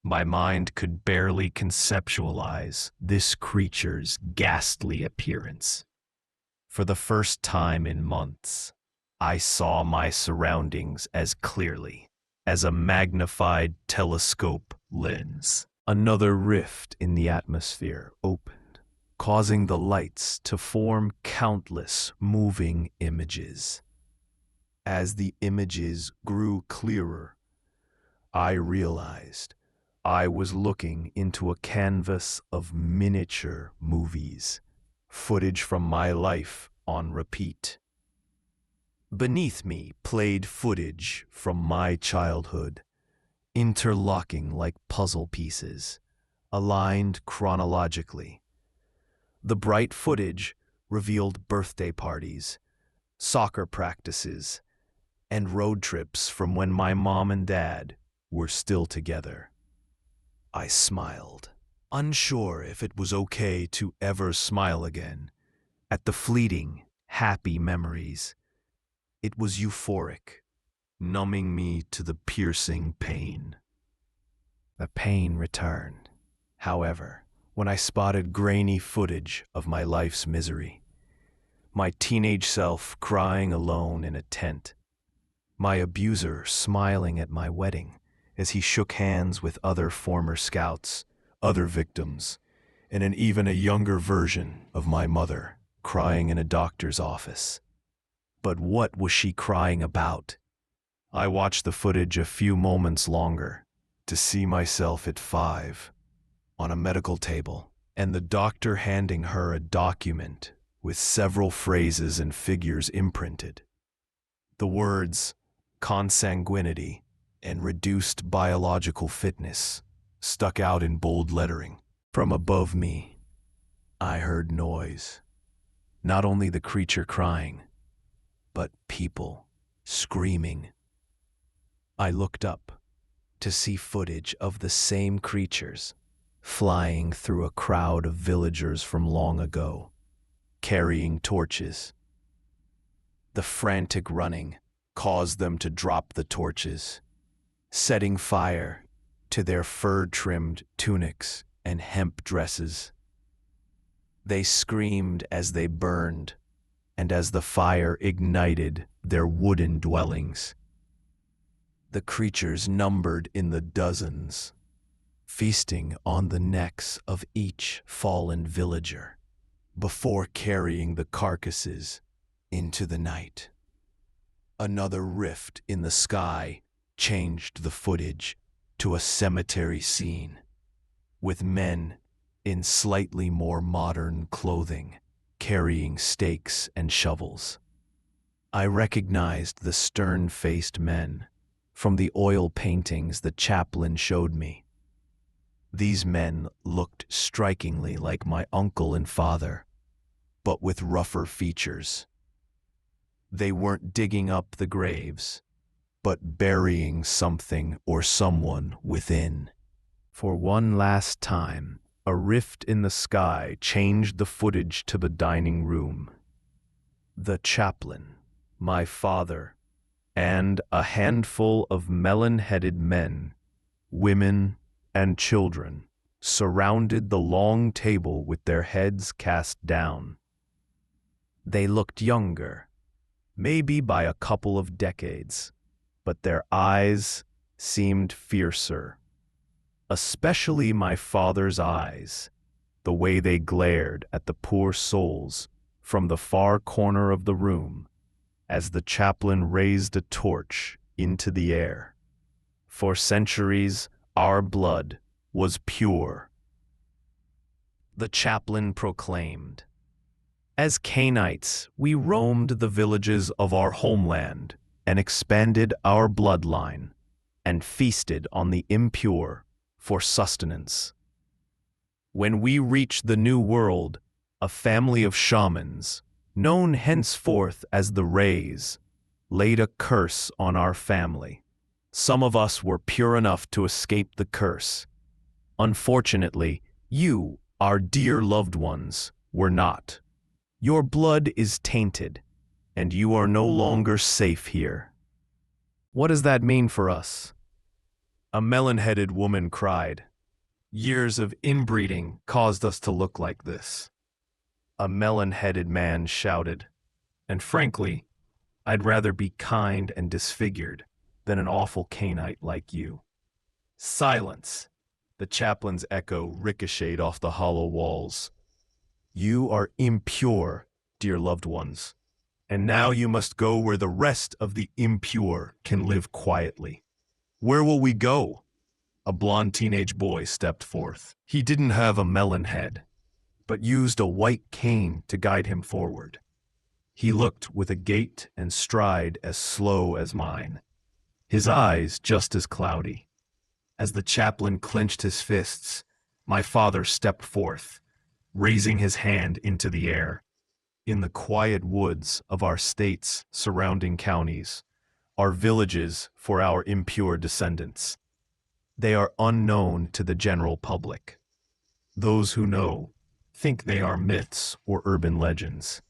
My mind could barely conceptualize this creature's ghastly appearance. For the first time in months, I saw my surroundings as clearly as a magnified telescope lens. Another rift in the atmosphere opened, causing the lights to form countless moving images. As the images grew clearer, I realized I was looking into a canvas of miniature movies, footage from my life on repeat. Beneath me played footage from my childhood, interlocking like puzzle pieces, aligned chronologically. The bright footage revealed birthday parties, soccer practices, and road trips from when my mom and dad were still together. I smiled, unsure if it was okay to ever smile again at the fleeting, happy memories. It was euphoric, numbing me to the piercing pain. The pain returned, however, when I spotted grainy footage of my life's misery. My teenage self crying alone in a tent. My abuser smiling at my wedding as he shook hands with other former scouts, other victims, and even a younger version of my mother crying in a doctor's office. But what was she crying about? I watched the footage a few moments longer to see myself at 5 on a medical table and the doctor handing her a document with several phrases and figures imprinted. The words consanguinity and reduced biological fitness stuck out in bold lettering. From above me, I heard noise. Not only the creature crying, but people screaming. I looked up to see footage of the same creatures flying through a crowd of villagers from long ago, carrying torches. The frantic running caused them to drop the torches, setting fire to their fur-trimmed tunics and hemp dresses. They screamed as they burned, and as the fire ignited their wooden dwellings. The creatures numbered in the dozens, feasting on the necks of each fallen villager before carrying the carcasses into the night. Another rift in the sky changed the footage to a cemetery scene, with men in slightly more modern clothing carrying stakes and shovels. I recognized the stern-faced men from the oil paintings the chaplain showed me. These men looked strikingly like my uncle and father, but with rougher features. They weren't digging up the graves, but burying something or someone within. For one last time, a rift in the sky changed the footage to the dining room. The chaplain, my father, and a handful of melon-headed men, women, and children surrounded the long table with their heads cast down. They looked younger, maybe by a couple of decades, but their eyes seemed fiercer. Especially my father's eyes, the way they glared at the poor souls from the far corner of the room as the chaplain raised a torch into the air. For centuries, our blood was pure. The chaplain proclaimed, "As Cainites, we roamed the villages of our homeland and expanded our bloodline and feasted on the impure for sustenance. When we reached the New World, a family of shamans, known henceforth as the Rays, laid a curse on our family. Some of us were pure enough to escape the curse. Unfortunately, you, our dear loved ones, were not. Your blood is tainted, and you are no longer safe here." "What does that mean for us?" A melon-headed woman cried. "Years of inbreeding caused us to look like this." A melon-headed man shouted, "And frankly, I'd rather be kind and disfigured than an awful Cainite like you." "Silence!" The chaplain's echo ricocheted off the hollow walls. "You are impure, dear loved ones, and now you must go where the rest of the impure can live quietly." "Where will we go?" A blond teenage boy stepped forth. He didn't have a melon head, but used a white cane to guide him forward. He looked with a gait and stride as slow as mine, his eyes just as cloudy. As the chaplain clenched his fists, my father stepped forth, raising his hand into the air. In the quiet woods of our state's surrounding counties are villages for our impure descendants. They are unknown to the general public. Those who know think they are myths or urban legends.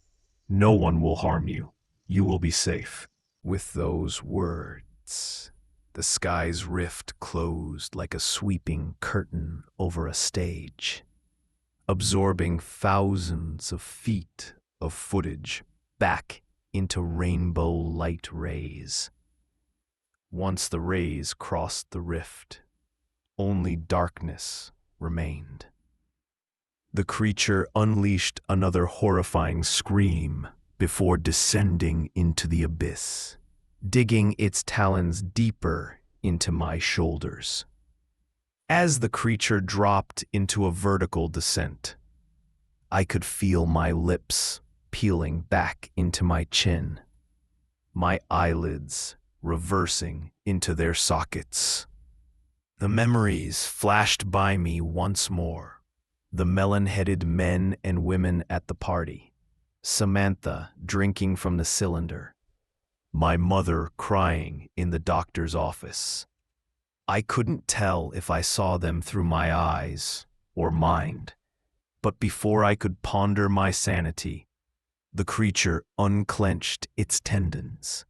No one will harm you. You will be safe. With those words, the sky's rift closed like a sweeping curtain over a stage, absorbing thousands of feet of footage back into rainbow light rays. Once the rays crossed the rift, only darkness remained. The creature unleashed another horrifying scream before descending into the abyss, digging its talons deeper into my shoulders. As the creature dropped into a vertical descent, I could feel my lips peeling back into my chin, my eyelids reversing into their sockets. The memories flashed by me once more. The melon-headed men and women at the party, Samantha drinking from the cylinder, my mother crying in the doctor's office. I couldn't tell if I saw them through my eyes or mind, but before I could ponder my sanity, the creature unclenched its tendons.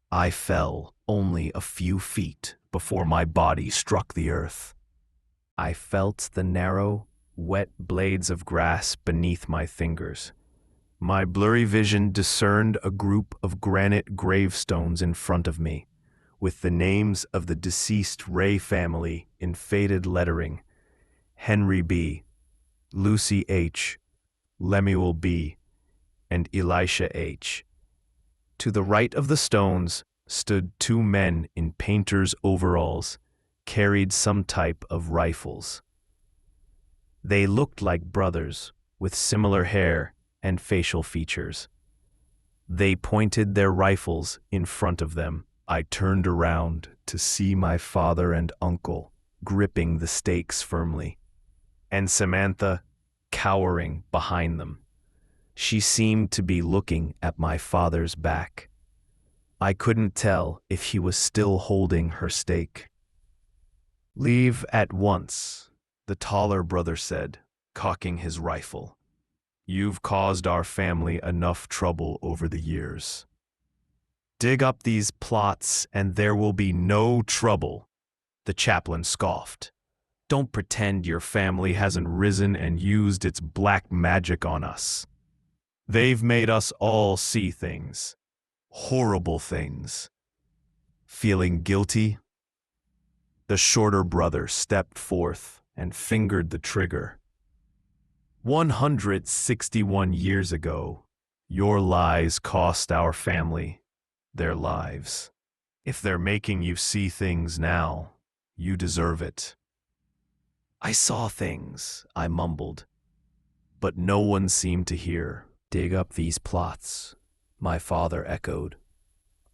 I fell only a few feet before my body struck the earth. I felt the narrow, wet blades of grass beneath my fingers. My blurry vision discerned a group of granite gravestones in front of me, with the names of the deceased Ray family in faded lettering: Henry B., Lucy H., Lemuel B., and Elisha H. To the right of the stones stood two men in painters' overalls, carried some type of rifles. They looked like brothers, with similar hair and facial features. They pointed their rifles in front of them. I turned around to see my father and uncle gripping the stakes firmly, and Samantha cowering behind them. She seemed to be looking at my father's back. I couldn't tell if he was still holding her stake. "Leave at once," the taller brother said, cocking his rifle. "You've caused our family enough trouble over the years. Dig up these plots and there will be no trouble," the chaplain scoffed. "Don't pretend your family hasn't risen and used its black magic on us. They've made us all see things. Horrible things." Feeling guilty, the shorter brother stepped forth and fingered the trigger. 161 years ago, your lies cost our family their lives. If they're making you see things now, you deserve it. "I saw things," I mumbled, but no one seemed to hear. "Dig up these plots," my father echoed.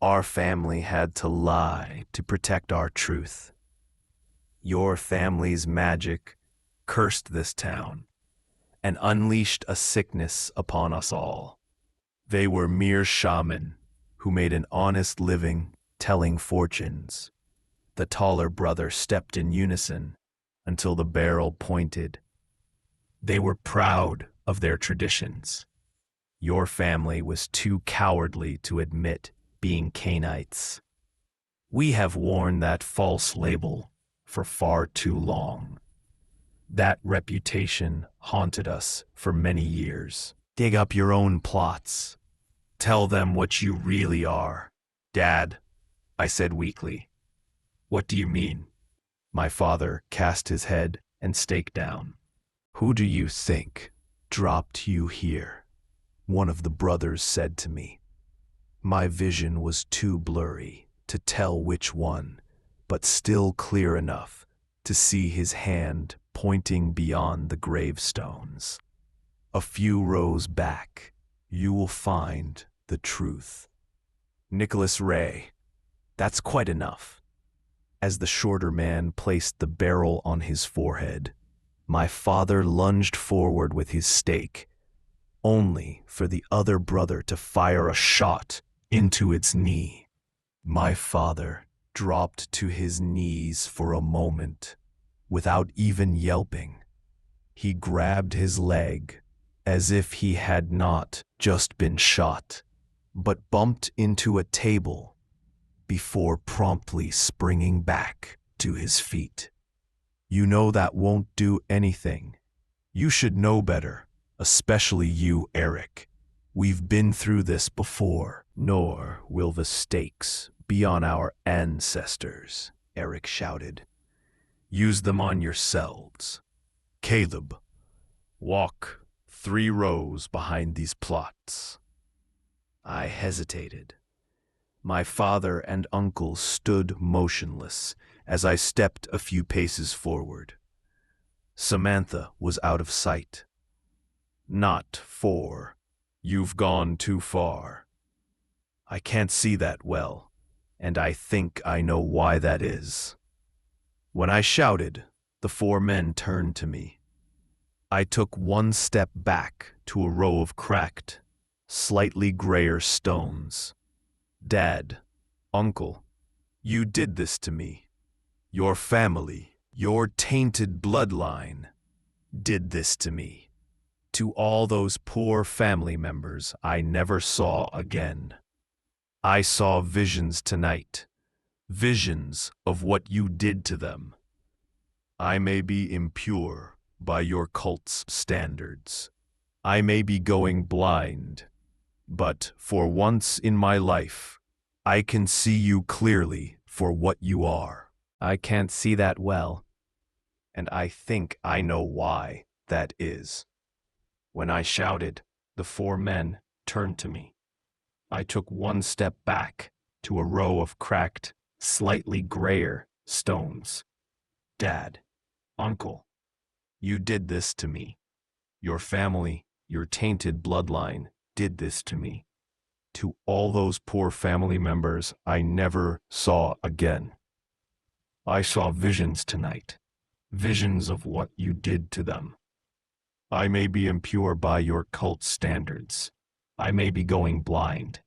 "Our family had to lie to protect our truth. Your family's magic cursed this town and unleashed a sickness upon us all. They were mere shaman who made an honest living telling fortunes." The taller brother stepped in unison until the barrel pointed. "They were proud of their traditions. Your family was too cowardly to admit being Cainites. We have worn that false label for far too long. That reputation haunted us for many years. Dig up your own plots. Tell them what you really are." "Dad," I said weakly. "What do you mean?" My father cast his head and stake down. "Who do you think dropped you here?" one of the brothers said to me. My vision was too blurry to tell which one, but still clear enough to see his hand pointing beyond the gravestones. "A few rows back, you will find the truth." "Nicholas Ray, that's quite enough." As the shorter man placed the barrel on his forehead, my father lunged forward with his stake, only for the other brother to fire a shot into its knee. My father dropped to his knees for a moment, without even yelping. He grabbed his leg, as if he had not just been shot, but bumped into a table before promptly springing back to his feet. "You know that won't do anything. You should know better, especially you, Eric. We've been through this before." "Nor will the stakes be on our ancestors," Eric shouted. "Use them on yourselves. Caleb, walk 3 rows behind these plots." I hesitated. My father and uncle stood motionless as I stepped a few paces forward. Samantha was out of sight. "Not 4. You've gone too far." "I can't see that well, and I think I know why that is." When I shouted, the 4 men turned to me. I took 1 step back to a row of cracked, slightly grayer stones. "Dad, Uncle, you did this to me. Your family, your tainted bloodline, did this to me. To all those poor family members I never saw again. I saw visions tonight, visions of what you did to them. I may be impure by your cult's standards. I may be going blind, but for once in my life, I can see you clearly for what you are." "I can't see that well, and I think I know why that is." When I shouted, the 4 men turned to me. I took 1 step back to a row of cracked, slightly grayer stones. "Dad, Uncle, you did this to me. Your family, your tainted bloodline, did this to me. To all those poor family members I never saw again. I saw visions tonight, visions of what you did to them. I may be impure by your cult standards. I may be going blind.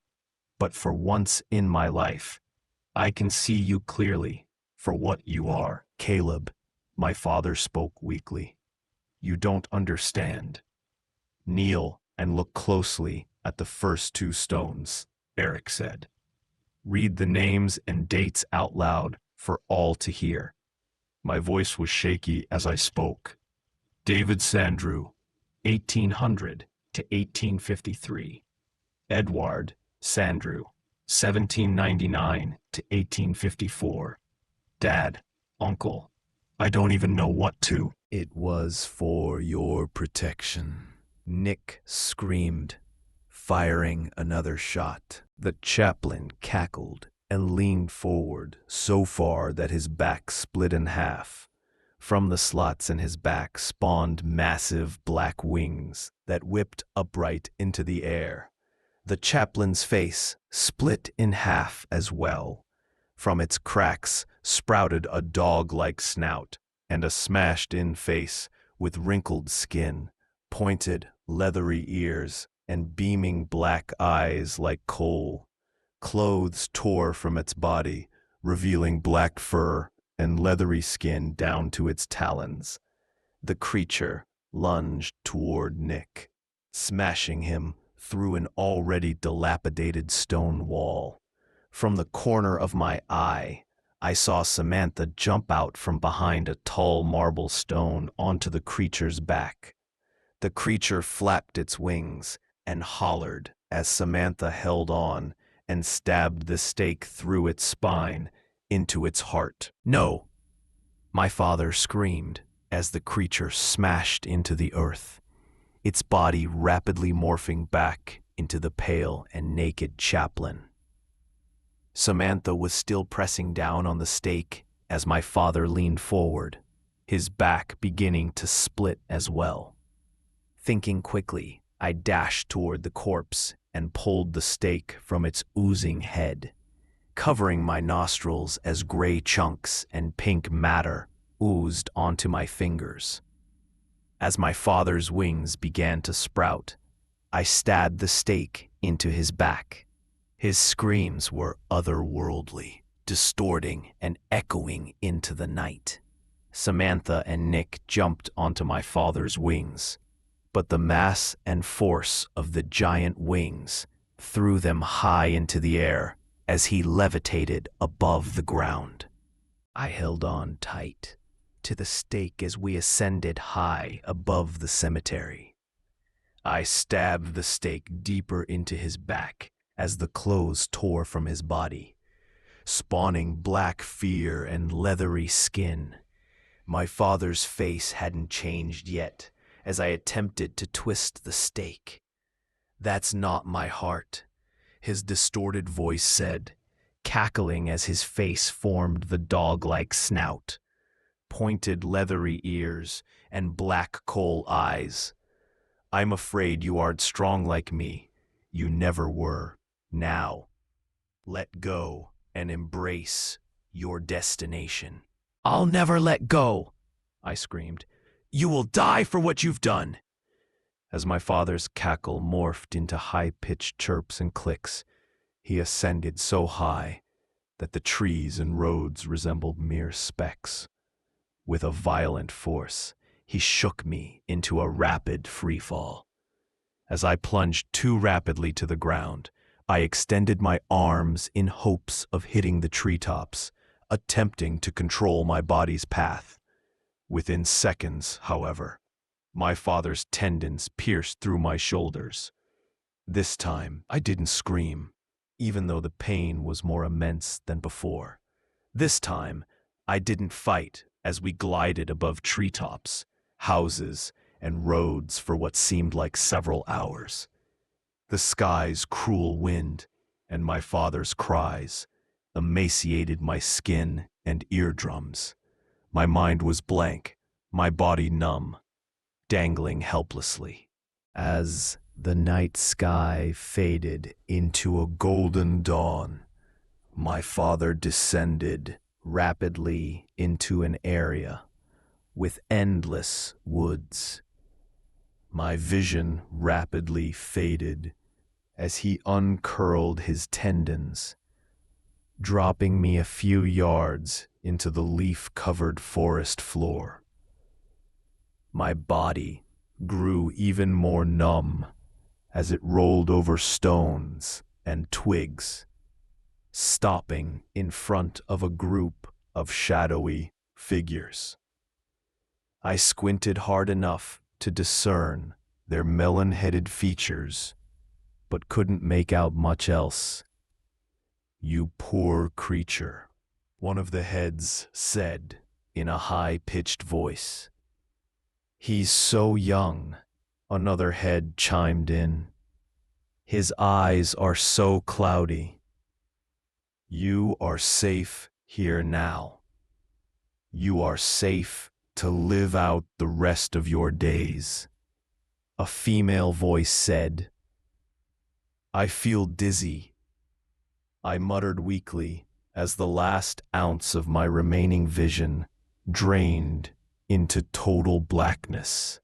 But for once in my life, I can see you clearly for what you are. Caleb, my father spoke weakly. You don't understand. Kneel and look closely at the first two stones, Eric said. Read the names and dates out loud for all to hear. My voice was shaky as I spoke. David Sandrew, 1800 to 1853. Edward Sandrew, 1799 to 1854. Dad, uncle, I don't even know what to. It was for your protection. Nick screamed, firing another shot. The chaplain cackled and leaned forward so far that his back split in half. From the slots in his back spawned massive black wings that whipped upright into the air. The chaplain's face split in half as well. From its cracks sprouted a dog-like snout and a smashed-in face with wrinkled skin, pointed, leathery ears, and beaming black eyes like coal. Clothes tore from its body, revealing black fur and leathery skin down to its talons. The creature lunged toward Nick, smashing him through an already dilapidated stone wall. From the corner of my eye, I saw Samantha jump out from behind a tall marble stone onto the creature's back. The creature flapped its wings and hollered as Samantha held on and stabbed the stake through its spine into its heart. No! My father screamed as the creature smashed into the earth, its body rapidly morphing back into the pale and naked chaplain. Samantha was still pressing down on the stake as my father leaned forward, his back beginning to split as well. Thinking quickly, I dashed toward the corpse and pulled the stake from its oozing head, covering my nostrils as gray chunks and pink matter oozed onto my fingers. As my father's wings began to sprout, I stabbed the stake into his back. His screams were otherworldly, distorting and echoing into the night. Samantha and Nick jumped onto my father's wings, but the mass and force of the giant wings threw them high into the air as he levitated above the ground. I held on tight to the stake as we ascended high above the cemetery. I stabbed the stake deeper into his back as the clothes tore from his body, spawning black fear and leathery skin. My father's face hadn't changed yet as I attempted to twist the stake. "That's not my heart," his distorted voice said, cackling as his face formed the dog-like snout, pointed leathery ears, and black coal eyes. "I'm afraid you aren't strong like me. You never were. Now, let go and embrace your destination." "I'll never let go," I screamed. "You will die for what you've done." As my father's cackle morphed into high-pitched chirps and clicks, he ascended so high that the trees and roads resembled mere specks. With a violent force, he shook me into a rapid freefall. As I plunged too rapidly to the ground, I extended my arms in hopes of hitting the treetops, attempting to control my body's path. Within seconds, however, my father's tendons pierced through my shoulders. This time, I didn't scream, even though the pain was more immense than before. This time, I didn't fight as we glided above treetops, houses, and roads for what seemed like several hours. The sky's cruel wind and my father's cries emaciated my skin and eardrums. My mind was blank, my body numb, dangling helplessly. As the night sky faded into a golden dawn, my father descended rapidly into an area with endless woods. My vision rapidly faded as he uncurled his tendons, dropping me a few yards into the leaf-covered forest floor. My body grew even more numb as it rolled over stones and twigs, stopping in front of a group of shadowy figures. I squinted hard enough to discern their melon-headed features, but couldn't make out much else. "You poor creature," one of the heads said in a high-pitched voice. "He's so young," another head chimed in. "His eyes are so cloudy." "You are safe here now. You are safe to live out the rest of your days," a female voice said. "I feel dizzy," I muttered weakly as the last ounce of my remaining vision drained into total blackness.